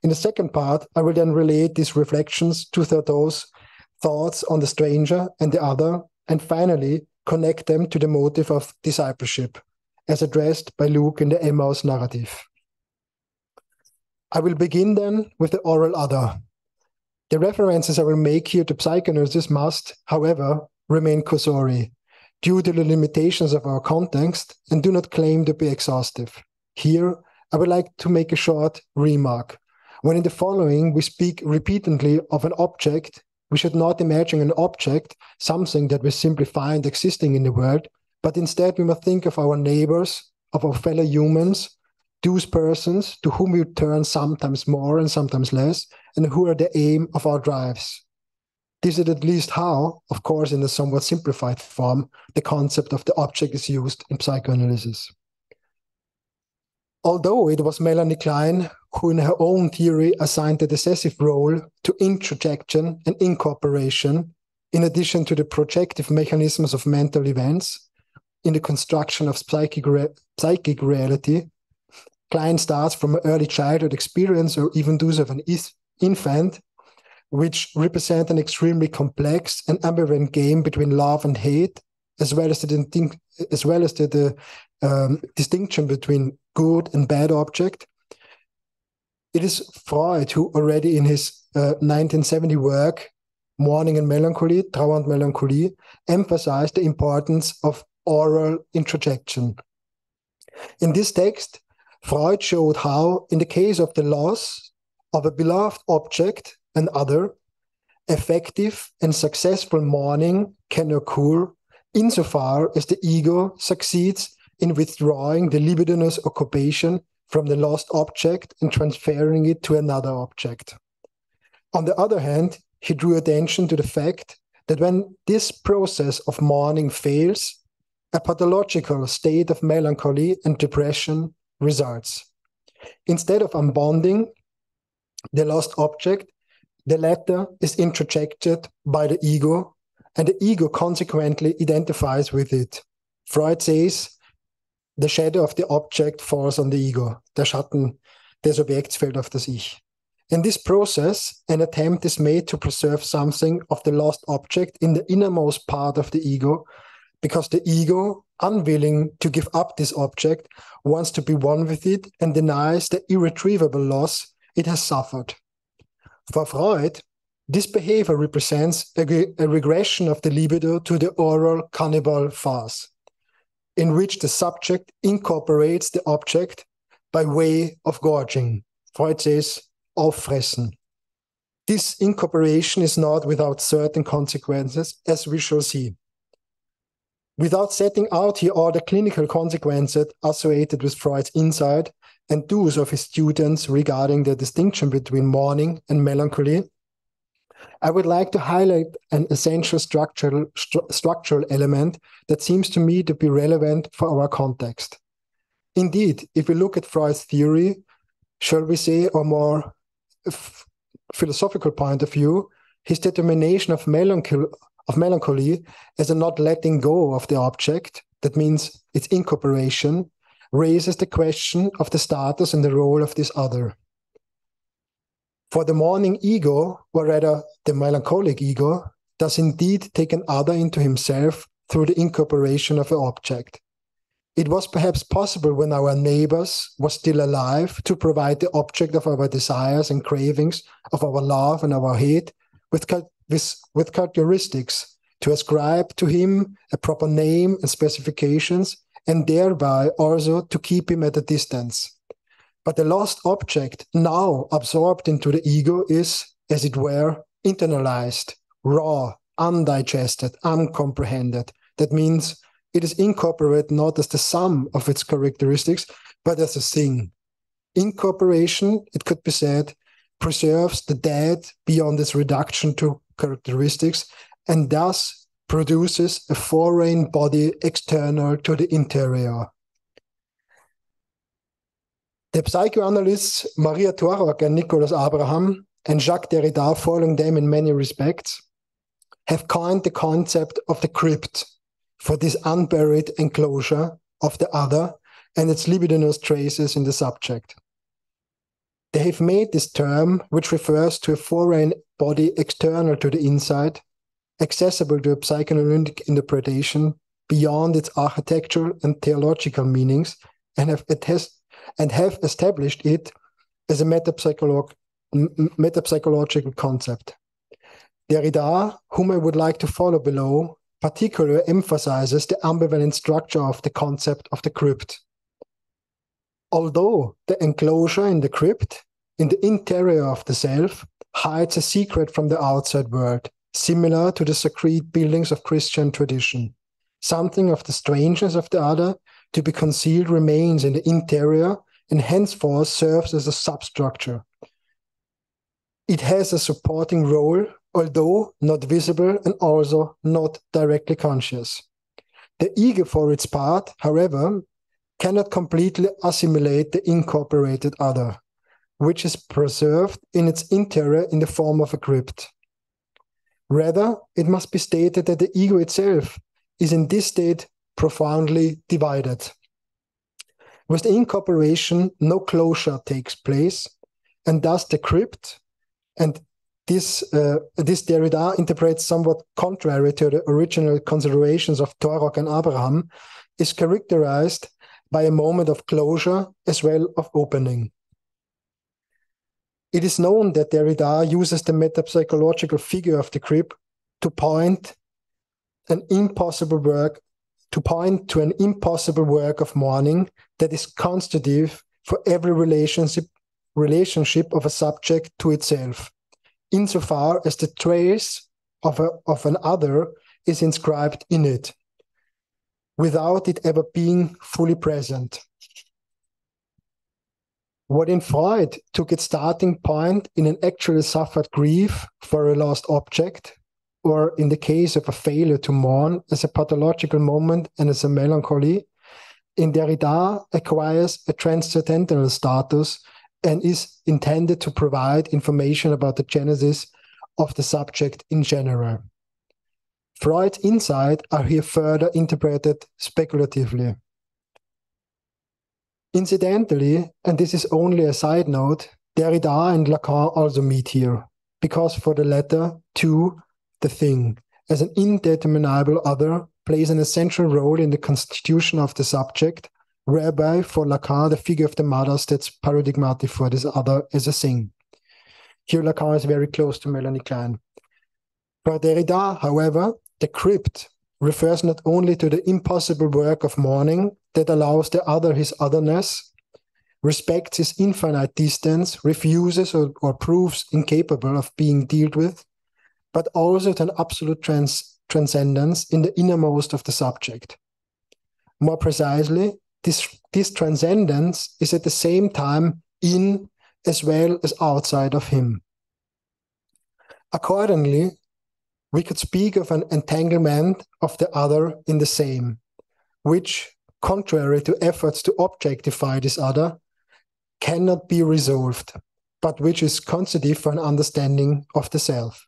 In the second part, I will then relate these reflections to Certeau's thoughts on the stranger and the other, and finally connect them to the motive of discipleship, as addressed by Luke in the Emmaus narrative. I will begin then with the oral other. The references I will make here to psychoanalysis must, however, remain cursory, due to the limitations of our context, and do not claim to be exhaustive. Here, I would like to make a short remark. When in the following we speak repeatedly of an object, we should not imagine an object, something that we simply find existing in the world, but instead we must think of our neighbors, of our fellow humans, those persons to whom we turn sometimes more and sometimes less, and who are the aim of our drives. This is at least how, of course in a somewhat simplified form, the concept of the object is used in psychoanalysis. Although it was Melanie Klein who in her own theory assigned a decisive role to introjection and incorporation, in addition to the projective mechanisms of mental events, in the construction of psychic reality, Klein starts from an early childhood experience or even those of an infant, which represent an extremely complex and ambivalent game between love and hate, as well as the distinction between good and bad object. It is Freud who already in his 1970 work, Mourning and Melancholy, Trauer und Melancholie, emphasized the importance of oral introjection. In this text, Freud showed how, in the case of the loss of a beloved object and other, effective and successful mourning can occur insofar as the ego succeeds in withdrawing the libidinous occupation from the lost object and transferring it to another object. On the other hand, he drew attention to the fact that when this process of mourning fails, a pathological state of melancholy and depression results. Instead of unbonding the lost object, the latter is introjected by the ego, and the ego consequently identifies with it. Freud says, the shadow of the object falls on the ego. Der Schatten des Objekts fällt auf das Ich. In this process, an attempt is made to preserve something of the lost object in the innermost part of the ego, because the ego, unwilling to give up this object, wants to be one with it and denies the irretrievable loss it has suffered. For Freud, this behavior represents a regression of the libido to the oral cannibal phase, in which the subject incorporates the object by way of gorging. Freud says, auffressen. This incorporation is not without certain consequences, as we shall see. Without setting out here all the clinical consequences associated with Freud's insight, and do's of his students regarding the distinction between mourning and melancholy, I would like to highlight an essential structural element that seems to me to be relevant for our context. Indeed, if we look at Freud's theory, shall we say, or more philosophical point of view, his determination of melancholy as a not letting go of the object, that means its incorporation, raises the question of the status and the role of this other. For the mourning ego, or rather the melancholic ego, does indeed take an other into himself through the incorporation of an object. It was perhaps possible when our neighbors were still alive to provide the object of our desires and cravings, of our love and our hate, with characteristics, to ascribe to him a proper name and specifications, and thereby also to keep him at a distance. But the lost object, now absorbed into the ego, is, as it were, internalized, raw, undigested, uncomprehended. That means it is incorporated not as the sum of its characteristics, but as a thing. Incorporation, it could be said, preserves the dead beyond its reduction to characteristics, and thus produces a foreign body external to the interior. The psychoanalysts Maria Torok and Nicholas Abraham and Jacques Derrida, following them in many respects, have coined the concept of the crypt for this unburied enclosure of the other and its libidinous traces in the subject. They have made this term, which refers to a foreign body external to the inside, accessible to a psychoanalytic interpretation beyond its architectural and theological meanings, and have established it as a metapsychological concept. Derrida, whom I would like to follow below, particularly emphasizes the ambivalent structure of the concept of the crypt. Although the enclosure in the crypt, in the interior of the self, hides a secret from the outside world, similar to the sacred buildings of Christian tradition. Something of the strangeness of the other to be concealed remains in the interior and henceforth serves as a substructure. It has a supporting role, although not visible and also not directly conscious. The ego, for its part, however, cannot completely assimilate the incorporated other, which is preserved in its interior in the form of a crypt. Rather, it must be stated that the ego itself is in this state profoundly divided. With the incorporation, no closure takes place, and thus the crypt, and this Derrida interprets somewhat contrary to the original considerations of Torok and Abraham, is characterized by a moment of closure as well of opening. It is known that Derrida uses the metapsychological figure of the crypt to point to an impossible work of mourning that is constitutive for every relationship of a subject to itself, insofar as the trace of an other is inscribed in it, without it ever being fully present. What in Freud took its starting point in an actually suffered grief for a lost object, or in the case of a failure to mourn as a pathological moment and as a melancholy, in Derrida acquires a transcendental status and is intended to provide information about the genesis of the subject in general. Freud's insights are here further interpreted speculatively. Incidentally, and this is only a side note, Derrida and Lacan also meet here, because for the latter, too, the thing, as an indeterminable other, plays an essential role in the constitution of the subject, whereby for Lacan the figure of the mother stands paradigmatic for this other as a thing. Here Lacan is very close to Melanie Klein. For Derrida, however, the crypt refers not only to the impossible work of mourning that allows the other his otherness, respects his infinite distance, refuses or proves incapable of being dealt with, but also to an absolute transcendence in the innermost of the subject. More precisely, this transcendence is at the same time in as well as outside of him. Accordingly, we could speak of an entanglement of the other in the same, which, contrary to efforts to objectify this other, cannot be resolved, but which is constitutive for an understanding of the self.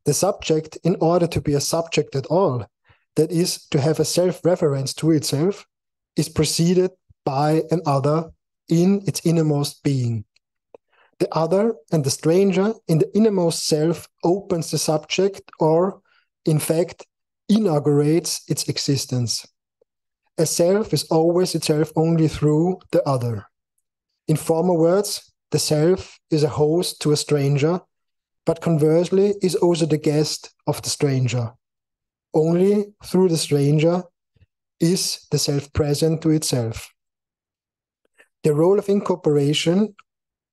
The subject, in order to be a subject at all, that is, to have a self-reference to itself, is preceded by an other in its innermost being. The other and the stranger in the innermost self opens the subject or, in fact, inaugurates its existence. A self is always itself only through the other. In former words, the self is a host to a stranger, but conversely is also the guest of the stranger. Only through the stranger is the self present to itself. The role of incorporation,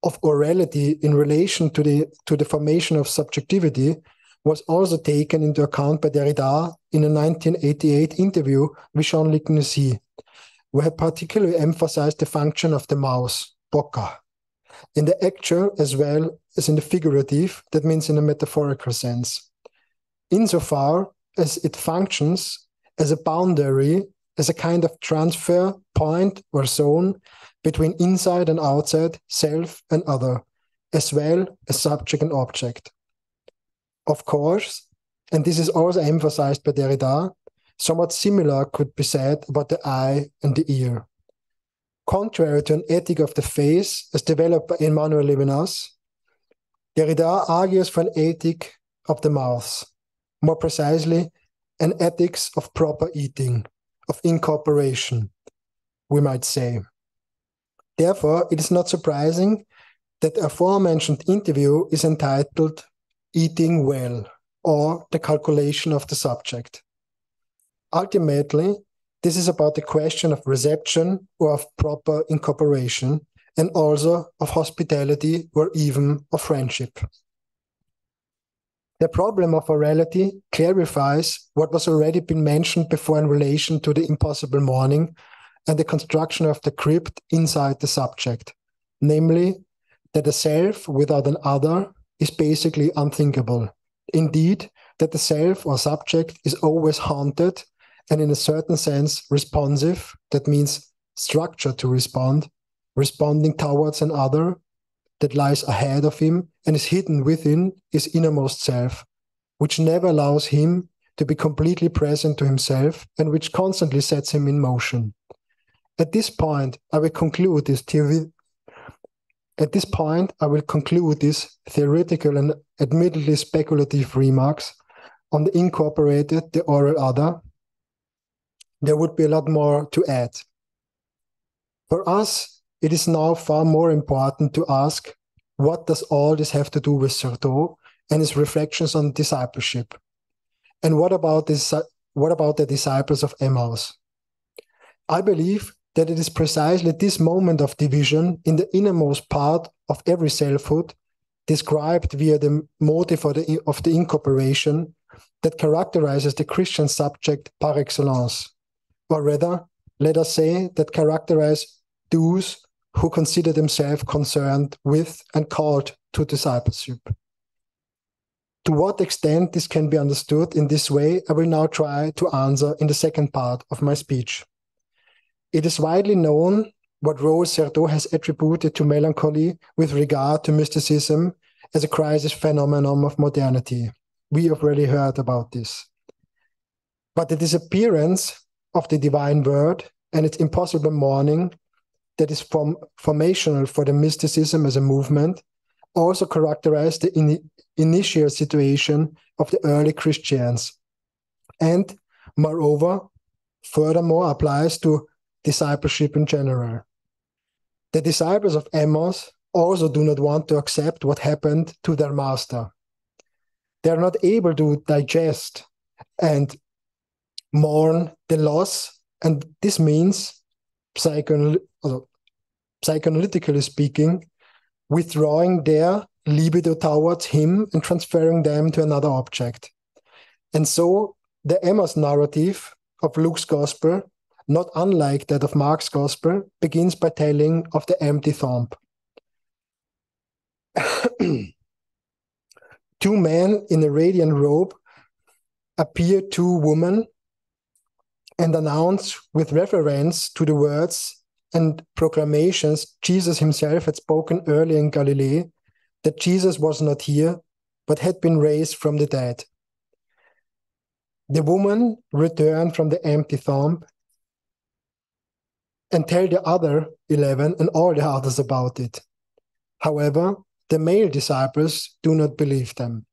of orality in relation to the formation of subjectivity was also taken into account by Derrida in a 1988 interview with Jean-Luc Nancy, where he particularly emphasized the function of the mouse, Boca, in the actual as well as in the figurative, that means in a metaphorical sense, insofar as it functions as a boundary, as a kind of transfer point or zone between inside and outside, self and other, as well as subject and object. Of course, and this is also emphasized by Derrida, somewhat similar could be said about the eye and the ear. Contrary to an ethic of the face, as developed by Emmanuel Levinas, Derrida argues for an ethic of the mouth, more precisely, an ethics of proper eating, of incorporation, we might say. Therefore, it is not surprising that the aforementioned interview is entitled Eating Well, or The Calculation of the Subject. Ultimately, this is about the question of reception or of proper incorporation, and also of hospitality or even of friendship. The problem of orality clarifies what was already been mentioned before in relation to the impossible morning and the construction of the crypt inside the subject, namely that a self without an other is basically unthinkable. Indeed, that the self or subject is always haunted and in a certain sense responsive, that means structured to respond, responding towards an other that lies ahead of him and is hidden within his innermost self, which never allows him to be completely present to himself and which constantly sets him in motion. At this point, I will conclude this theoretical and admittedly speculative remarks on the incorporated, the oral other. There would be a lot more to add. For us, it is now far more important to ask, what does all this have to do with Certeau and his reflections on discipleship? And what about the disciples of Emmaus? I believe that it is precisely this moment of division in the innermost part of every selfhood, described via the motive of the incorporation, that characterizes the Christian subject par excellence. Or rather, let us say, that characterize those who consider themselves concerned with and called to discipleship. To what extent this can be understood in this way, I will now try to answer in the second part of my speech. It is widely known what role Certeau has attributed to melancholy with regard to mysticism as a crisis phenomenon of modernity. We have already heard about this. But the disappearance of the divine word and its impossible morning that is formational for the mysticism as a movement also characterized the initial situation of the early Christians, and moreover, furthermore applies to discipleship in general. The disciples of Emmaus also do not want to accept what happened to their master. They are not able to digest and mourn the loss, and this means, psychoanalytically speaking, withdrawing their libido towards him and transferring them to another object. And so the Emmaus narrative of Luke's Gospel not unlike that of Mark's Gospel, begins by telling of the empty tomb. Two men in a radiant robe appear to women and announce with reference to the words and proclamations Jesus himself had spoken earlier in Galilee that Jesus was not here, but had been raised from the dead. The woman returned from the empty tomb and tell the other 11 and all the others about it. However, the male disciples do not believe them.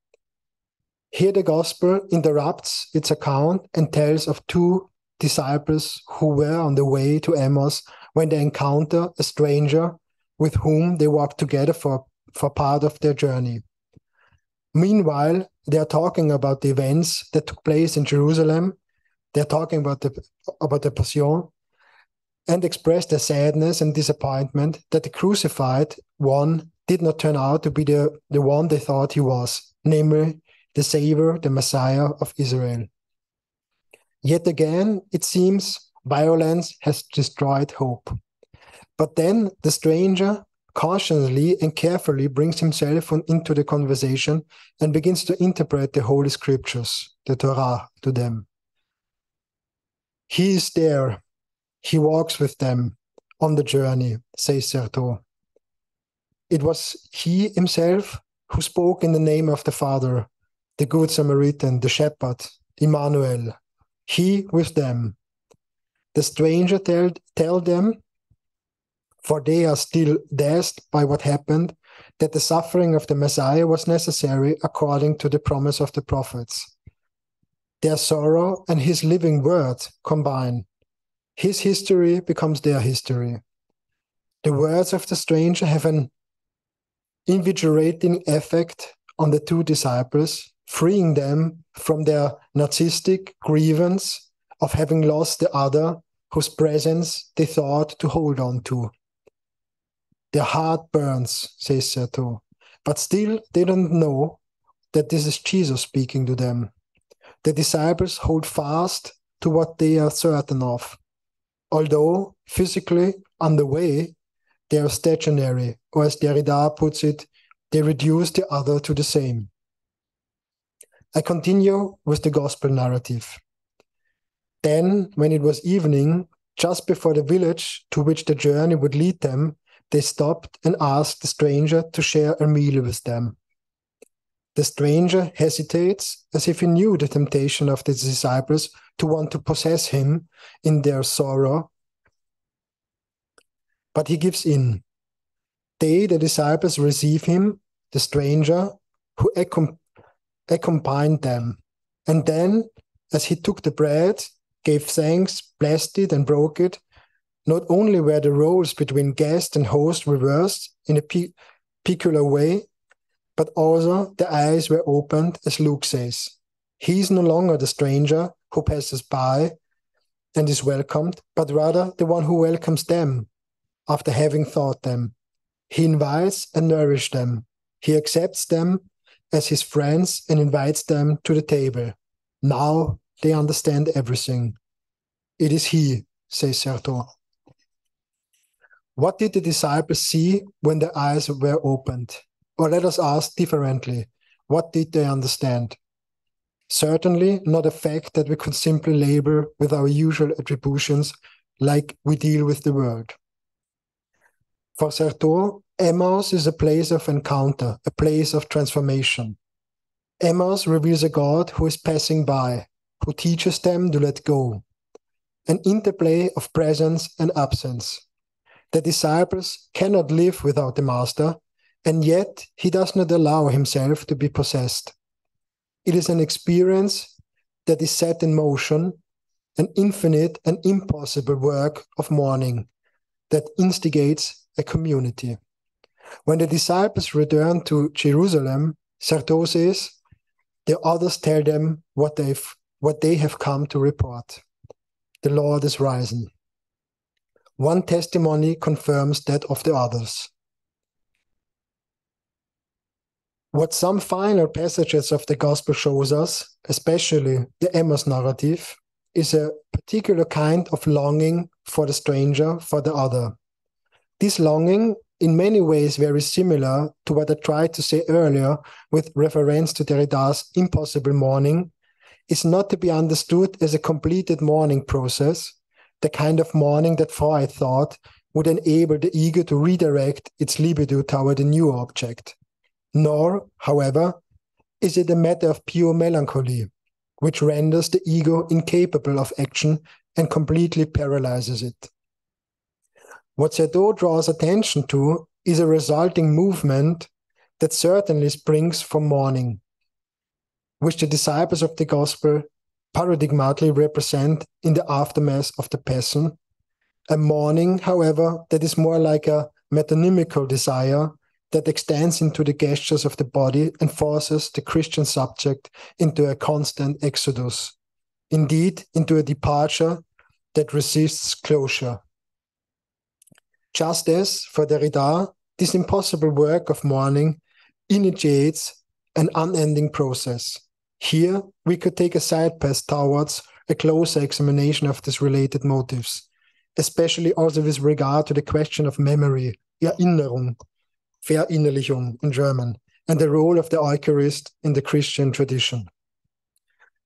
Here the gospel interrupts its account and tells of two disciples who were on the way to Emmaus when they encounter a stranger with whom they walked together for part of their journey. Meanwhile, they are talking about the events that took place in Jerusalem. They're talking about the Passion and express their sadness and disappointment that the crucified one did not turn out to be the one they thought he was, namely the Savior, the Messiah of Israel. Yet again, it seems violence has destroyed hope. But then the stranger cautiously and carefully brings himself into the conversation and begins to interpret the Holy Scriptures, the Torah, to them. He is there. He walks with them on the journey, says Certeau. It was he himself who spoke in the name of the Father, the Good Samaritan, the Shepherd, Emmanuel. He with them. The stranger tell them, for they are still dazed by what happened, that the suffering of the Messiah was necessary according to the promise of the prophets. Their sorrow and his living word combine. His history becomes their history. The words of the stranger have an invigorating effect on the two disciples, freeing them from their narcissistic grievance of having lost the other whose presence they thought to hold on to. Their heart burns, says Certeau, but still they don't know that this is Jesus speaking to them. The disciples hold fast to what they are certain of. Although physically on the way, they are stationary, or as Derrida puts it, they reduce the other to the same. I continue with the gospel narrative. Then, when it was evening, just before the village to which the journey would lead them, they stopped and asked the stranger to share a meal with them. The stranger hesitates as if he knew the temptation of the disciples to want to possess him in their sorrow, but he gives in. They, the disciples, receive him, the stranger, who accompanied them. And then, as he took the bread, gave thanks, blessed it, and broke it, not only were the roles between guest and host reversed in a peculiar way, but also the eyes were opened, as Luke says. He is no longer the stranger who passes by and is welcomed, but rather the one who welcomes them after having taught them. He invites and nourishes them. He accepts them as his friends and invites them to the table. Now they understand everything. It is he, says Certeau. What did the disciples see when their eyes were opened? Or let us ask differently, what did they understand? Certainly not a fact that we could simply label with our usual attributions like we deal with the world. For Certeau, Emmaus is a place of encounter, a place of transformation. Emmaus reveals a God who is passing by, who teaches them to let go. An interplay of presence and absence. The disciples cannot live without the Master, and yet he does not allow himself to be possessed. It is an experience that is set in motion, an infinite and impossible work of mourning that instigates a community. When the disciples return to Jerusalem, Certeau says, the others tell them what they have come to report. The Lord is risen. One testimony confirms that of the others. What some final passages of the Gospel shows us, especially the Emmaus narrative, is a particular kind of longing for the stranger, for the other. This longing, in many ways very similar to what I tried to say earlier with reference to Derrida's impossible morning, is not to be understood as a completed mourning process, the kind of mourning that Freud thought would enable the ego to redirect its libido toward a new object. Nor, however, is it a matter of pure melancholy, which renders the ego incapable of action and completely paralyzes it. What Certeau draws attention to is a resulting movement that certainly springs from mourning, which the disciples of the gospel paradigmatically represent in the aftermath of the Passion, a mourning, however, that is more like a metonymical desire that extends into the gestures of the body and forces the Christian subject into a constant exodus, indeed into a departure that resists closure. Just as, for Derrida, this impossible work of mourning initiates an unending process. Here, we could take a side path towards a closer examination of these related motives, especially also with regard to the question of memory, Erinnerung, Verinnerlichung in German, and the role of the Eucharist in the Christian tradition.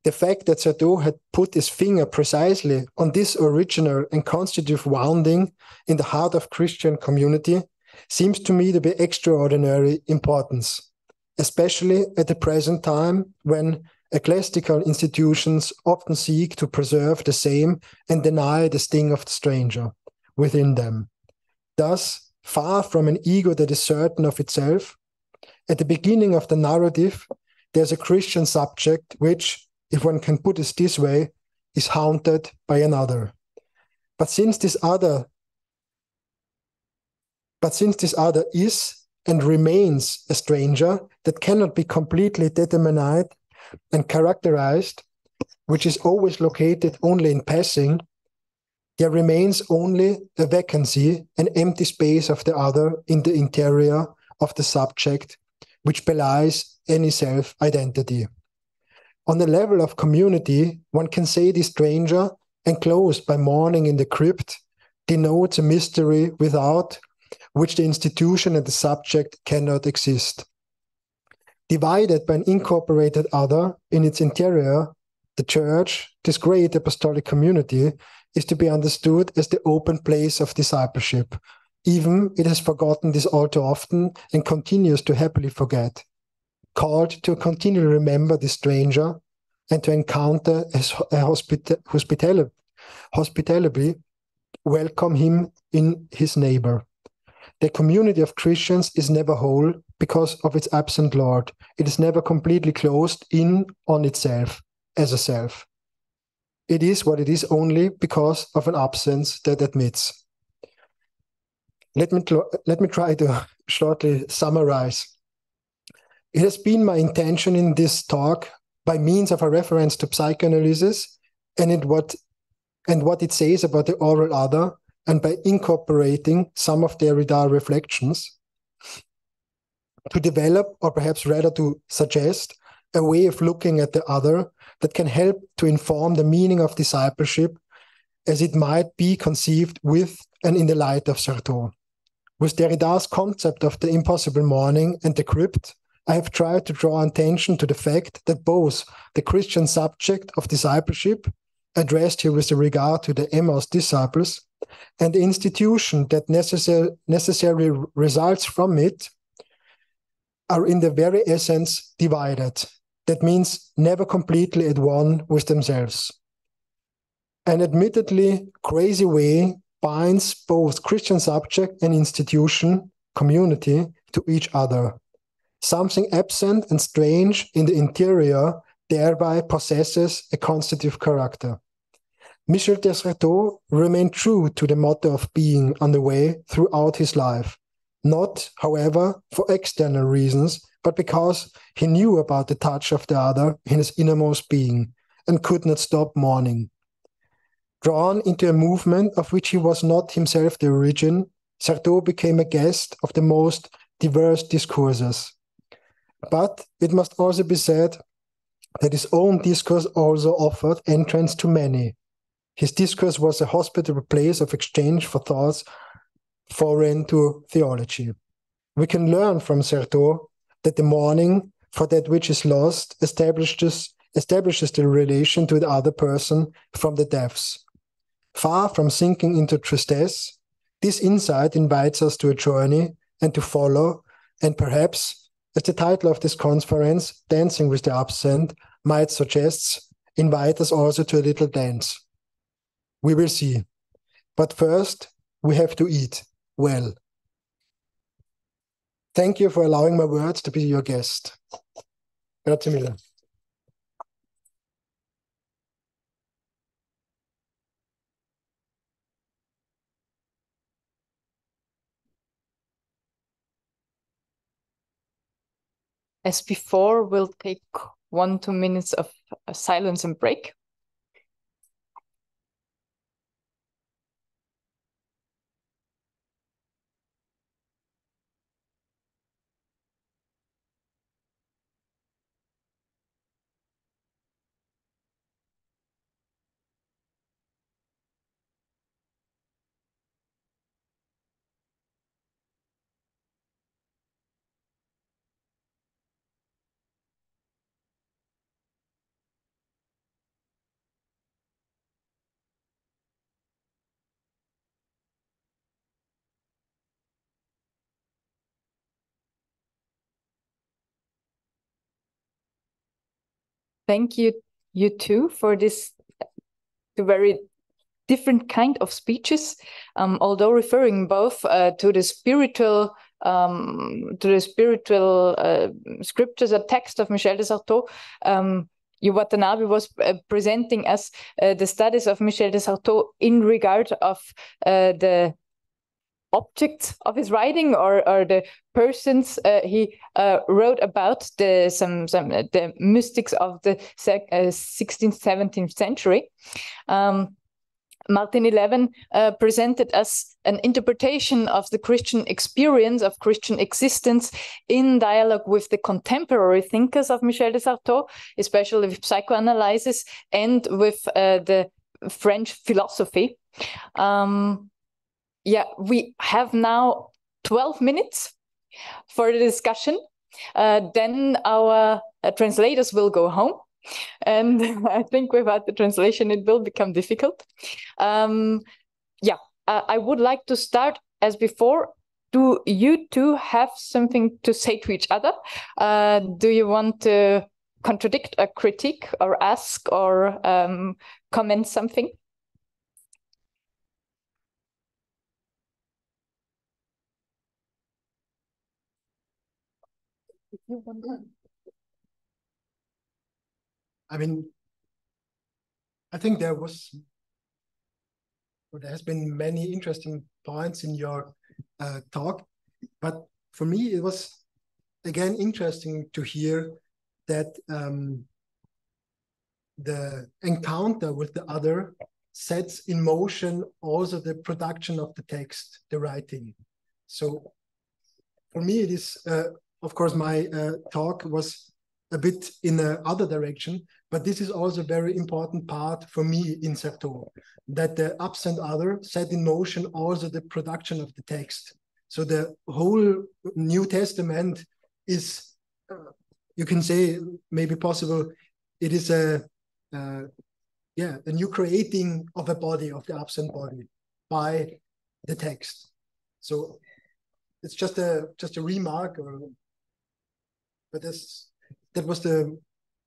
The fact that Certeau had put his finger precisely on this original and constitutive wounding in the heart of Christian community seems to me to be extraordinary importance, especially at the present time when ecclesiastical institutions often seek to preserve the same and deny the sting of the stranger within them. Thus, far from an ego that is certain of itself, at the beginning of the narrative, there's a Christian subject which, if one can put it this way, is haunted by another. But since this other is and remains a stranger that cannot be completely determined and characterized, which is always located only in passing, there remains only a vacancy, an empty space of the other in the interior of the subject, which belies any self-identity. On the level of community, one can say the stranger, enclosed by mourning in the crypt, denotes a mystery without which the institution and the subject cannot exist. Divided by an incorporated other in its interior, the Church, this great apostolic community, is to be understood as the open place of discipleship. Even it has forgotten this all too often and continues to happily forget. Called to continually remember the stranger and to encounter as hospitably welcome him in his neighbor. The community of Christians is never whole because of its absent Lord. It is never completely closed in on itself as a self. It is what it is only because of an absence that admits. Let me try to shortly summarize. It has been my intention in this talk, by means of a reference to psychoanalysis and what it says about the oral other, and by incorporating some of Derrida reflections, to develop, or perhaps rather to suggest, a way of looking at the other that can help to inform the meaning of discipleship as it might be conceived with and in the light of Certeau. With Derrida's concept of the impossible mourning and the crypt, I have tried to draw attention to the fact that both the Christian subject of discipleship, addressed here with regard to the Emmaus disciples, and the institution that necessarily results from it, are in the very essence divided. That means never completely at one with themselves. An admittedly crazy way binds both Christian subject and institution, community, to each other. Something absent and strange in the interior thereby possesses a constitutive character. Michel de Certeau remained true to the motto of being on the way throughout his life, not, however, for external reasons, but because he knew about the touch of the other in his innermost being and could not stop mourning. Drawn into a movement of which he was not himself the origin, Certeau became a guest of the most diverse discourses. But it must also be said that his own discourse also offered entrance to many, His discourse was a hospitable place of exchange for thoughts foreign to theology. We can learn from Certeau that the mourning for that which is lost establishes the relation to the other person from the depths. Far from sinking into tristesse, this insight invites us to a journey and to follow, and perhaps, as the title of this conference, Dancing with the Absent, might suggest, invite us also to a little dance. We will see. But first, we have to eat well. Thank you for allowing my words to be your guest. Grazie mille. As before, we'll take 1-2 minutes of silence and break. Thank you, you two, for this very different kind of speeches, although referring both to the spiritual scriptures and text of Michel de Certeau. Yu Watanabe was presenting us the studies of Michel de Certeau in regard of the objects of his writing or the persons he wrote about, the mystics of the 16th, 17th century. Martin Eleven presented us an interpretation of the Christian experience, of Christian existence, in dialogue with the contemporary thinkers of Michel de Certeau, especially with psychoanalysis and with the French philosophy. We have now 12 minutes for the discussion. Then our translators will go home. And I think without the translation, it will become difficult. I would like to start as before. Do you two have something to say to each other? Do you want to contradict or critique or ask or comment something? I mean, I think there has been many interesting points in your talk, but for me it was again interesting to hear that the encounter with the other sets in motion also the production of the text, the writing. So for me it is, of course, my talk was a bit in the other direction, but this is also a very important part for me in Certeau, that the absent other set in motion also the production of the text. So the whole New Testament is, you can say, maybe possible, it is a new creating of a body, of the absent body, by the text. So it's just a remark, but that was a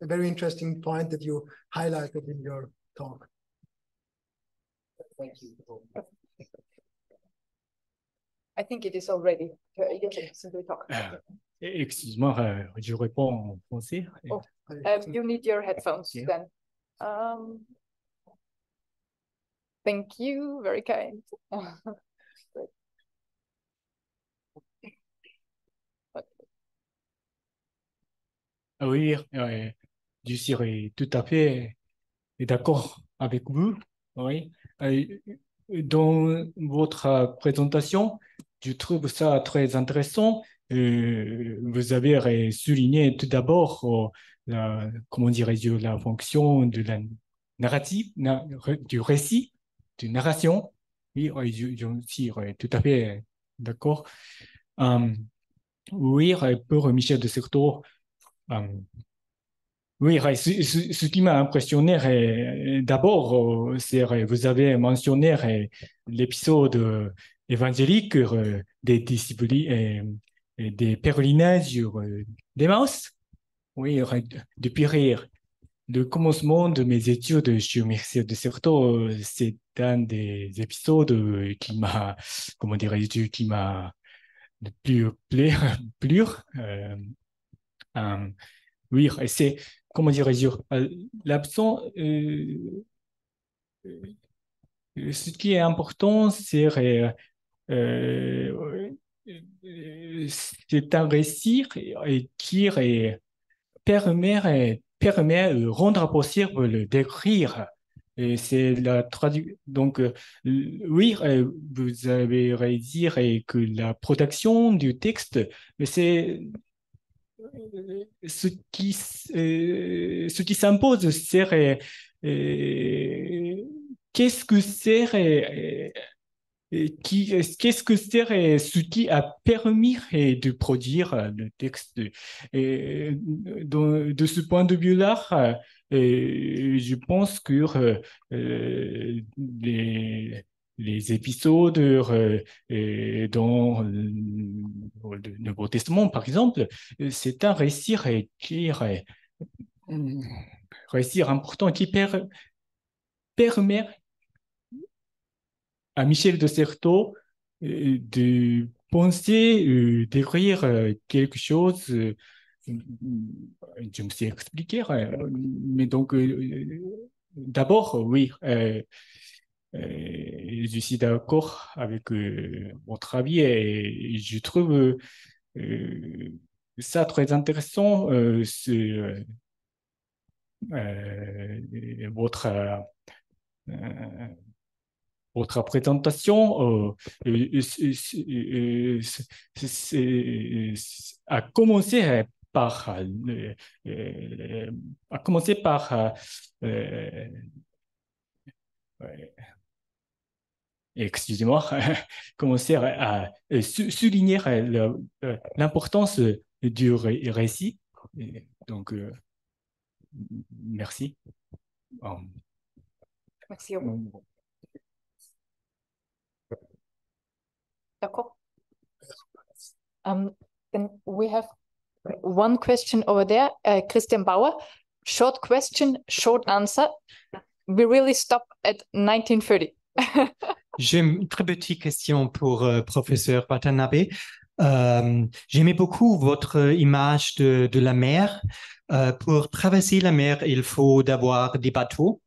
very interesting point that you highlighted in your talk. Thank you. I think it is already. Excuse-moi, je réponds en français. You need your headphones then. Thank you, very kind. Oui, je serais tout à fait d'accord avec vous. Oui. Dans votre présentation, je trouve ça très intéressant. Vous avez souligné tout d'abord, comment dirais-je, la fonction de la narratif, du récit, de narration. Oui, je suis tout à fait d'accord. Oui, pour Michel de Certeau, oui, ce qui m'a impressionné, d'abord, c'est vous avez mentionné l'épisode évangélique des disciples et des pèlerinages d'Emmaüs. Oui, depuis le commencement de mes études chez Michel de Certeau, c'est un des épisodes qui m'a, comment dirais-je, qui m'a le plus plu. Euh, oui, c'est, comment dirais-je, l'absent, ce qui est important, c'est un récit qui permet de rendre possible le décrire. Et c'est la traduction. Donc, oui, vous avez dit que la protection du texte, mais c'est ce qui s'impose, c'est qu'est-ce que c'est qu'est-ce que c'est ce qui a permis de produire le texte. De ce point de vue-là, je pense que les épisodes dans le Nouveau Testament, par exemple, c'est un récit qui est récit important qui permet à Michel de Certeau de penser, d'écrire quelque chose. Je me suis expliqué, mais donc d'abord, oui, je suis d'accord avec votre avis et je trouve ça très intéressant, votre euh, votre présentation a commencé par a commencé par euh, excusez-moi, commencer à souligner l'importance du récit. Et donc, merci. Merci. D'accord. Then we have one question over there, Christian Bauer. Short question, short answer. We really stop at 1930. J'ai une très petite question pour professeur Watanabe. J'aimais beaucoup votre image de la mer. Pour traverser la mer, il faut d'avoir des bateaux.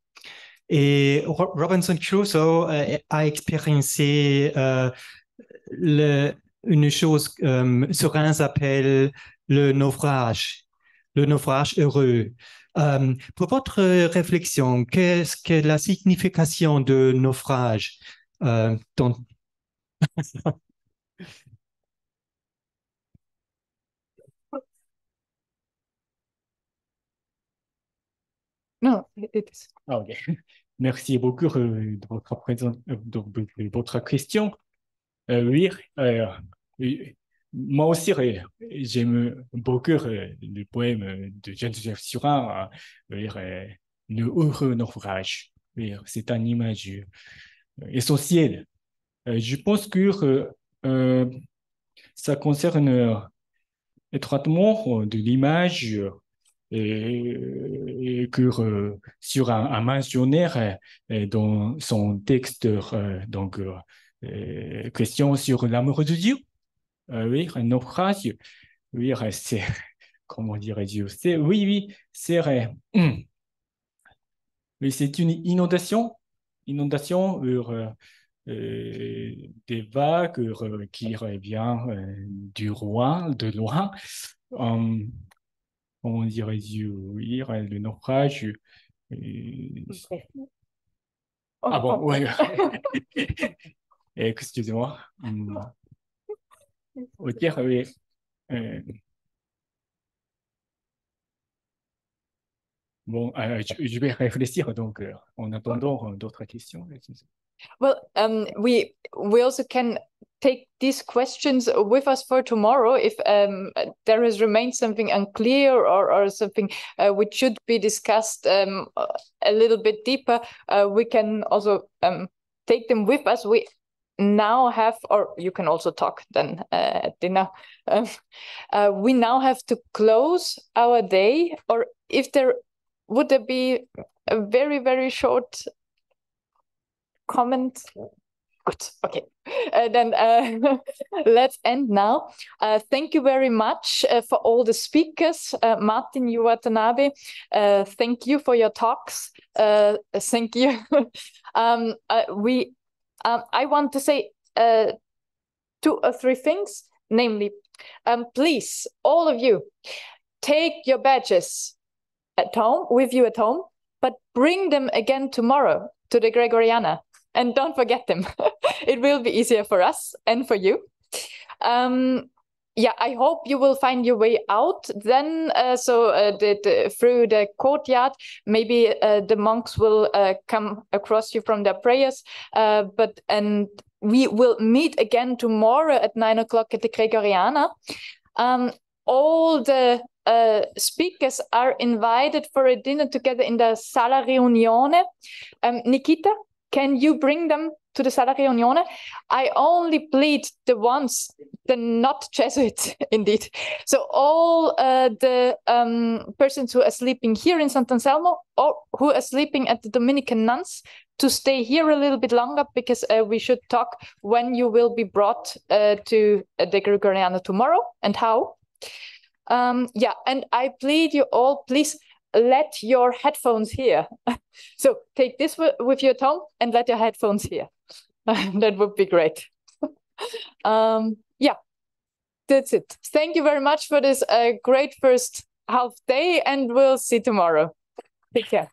Et Robinson Crusoe a expériencé une chose Serin s'appelle le naufrage heureux. Pour votre réflexion, qu'est-ce que la signification de naufrage dans... No, it is. Ok. Merci beaucoup de votre question. Oui, moi aussi, j'aime beaucoup le poème de Jean-Joseph Surin, Le heureux naufrage. Oui, c'est une image essentielle. Je pense que ça concerne étroitement de l'image et que sur un mentionnaire dans son texte, donc question sur l'amour de Dieu. Oui, un naufrage. Oui, c'est, comment dirais-je, c'est, oui, oui, c'est vrai. Oui, c'est une inondation des vagues qui revient de loin. Comment dirais-je, oui, le naufrage. Ah bon, ouais. Excusez-moi. Ok, oui. Bon, je vais réfléchir donc en attendant d'autres questions. Well, we also can take these questions with us for tomorrow if there has remained something unclear or something which should be discussed a little bit deeper. We can also take them with us. We now have, or you can also talk then at dinner. We now have to close our day, or if there would there be a very, very short comment? Good. Okay. Then let's end now. Thank you very much for all the speakers. Martin Watanabe, thank you for your talks. Thank you. I want to say 2 or 3 things, namely, please, all of you, take your badges at home, with you at home, but bring them again tomorrow to the Gregoriana. And don't forget them. It will be easier for us and for you. Yeah, I hope you will find your way out then. Through the courtyard, maybe the monks will come across you from their prayers. And we will meet again tomorrow at 9 o'clock at the Gregoriana. All the speakers are invited for a dinner together in the Sala Riunione. Nikita, can you bring them to the Sala Riunione? I only plead the ones, the not Jesuits, indeed. So all the persons who are sleeping here in Sant'Anselmo or who are sleeping at the Dominican nuns to stay here a little bit longer, because we should talk when you will be brought to the Gregoriana tomorrow and how. Yeah, and I plead you all, please let your headphones here. So take this with you at home and let your headphones here. That would be great. Yeah, that's it. Thank you very much for this great first half day, and we'll see tomorrow. Take care.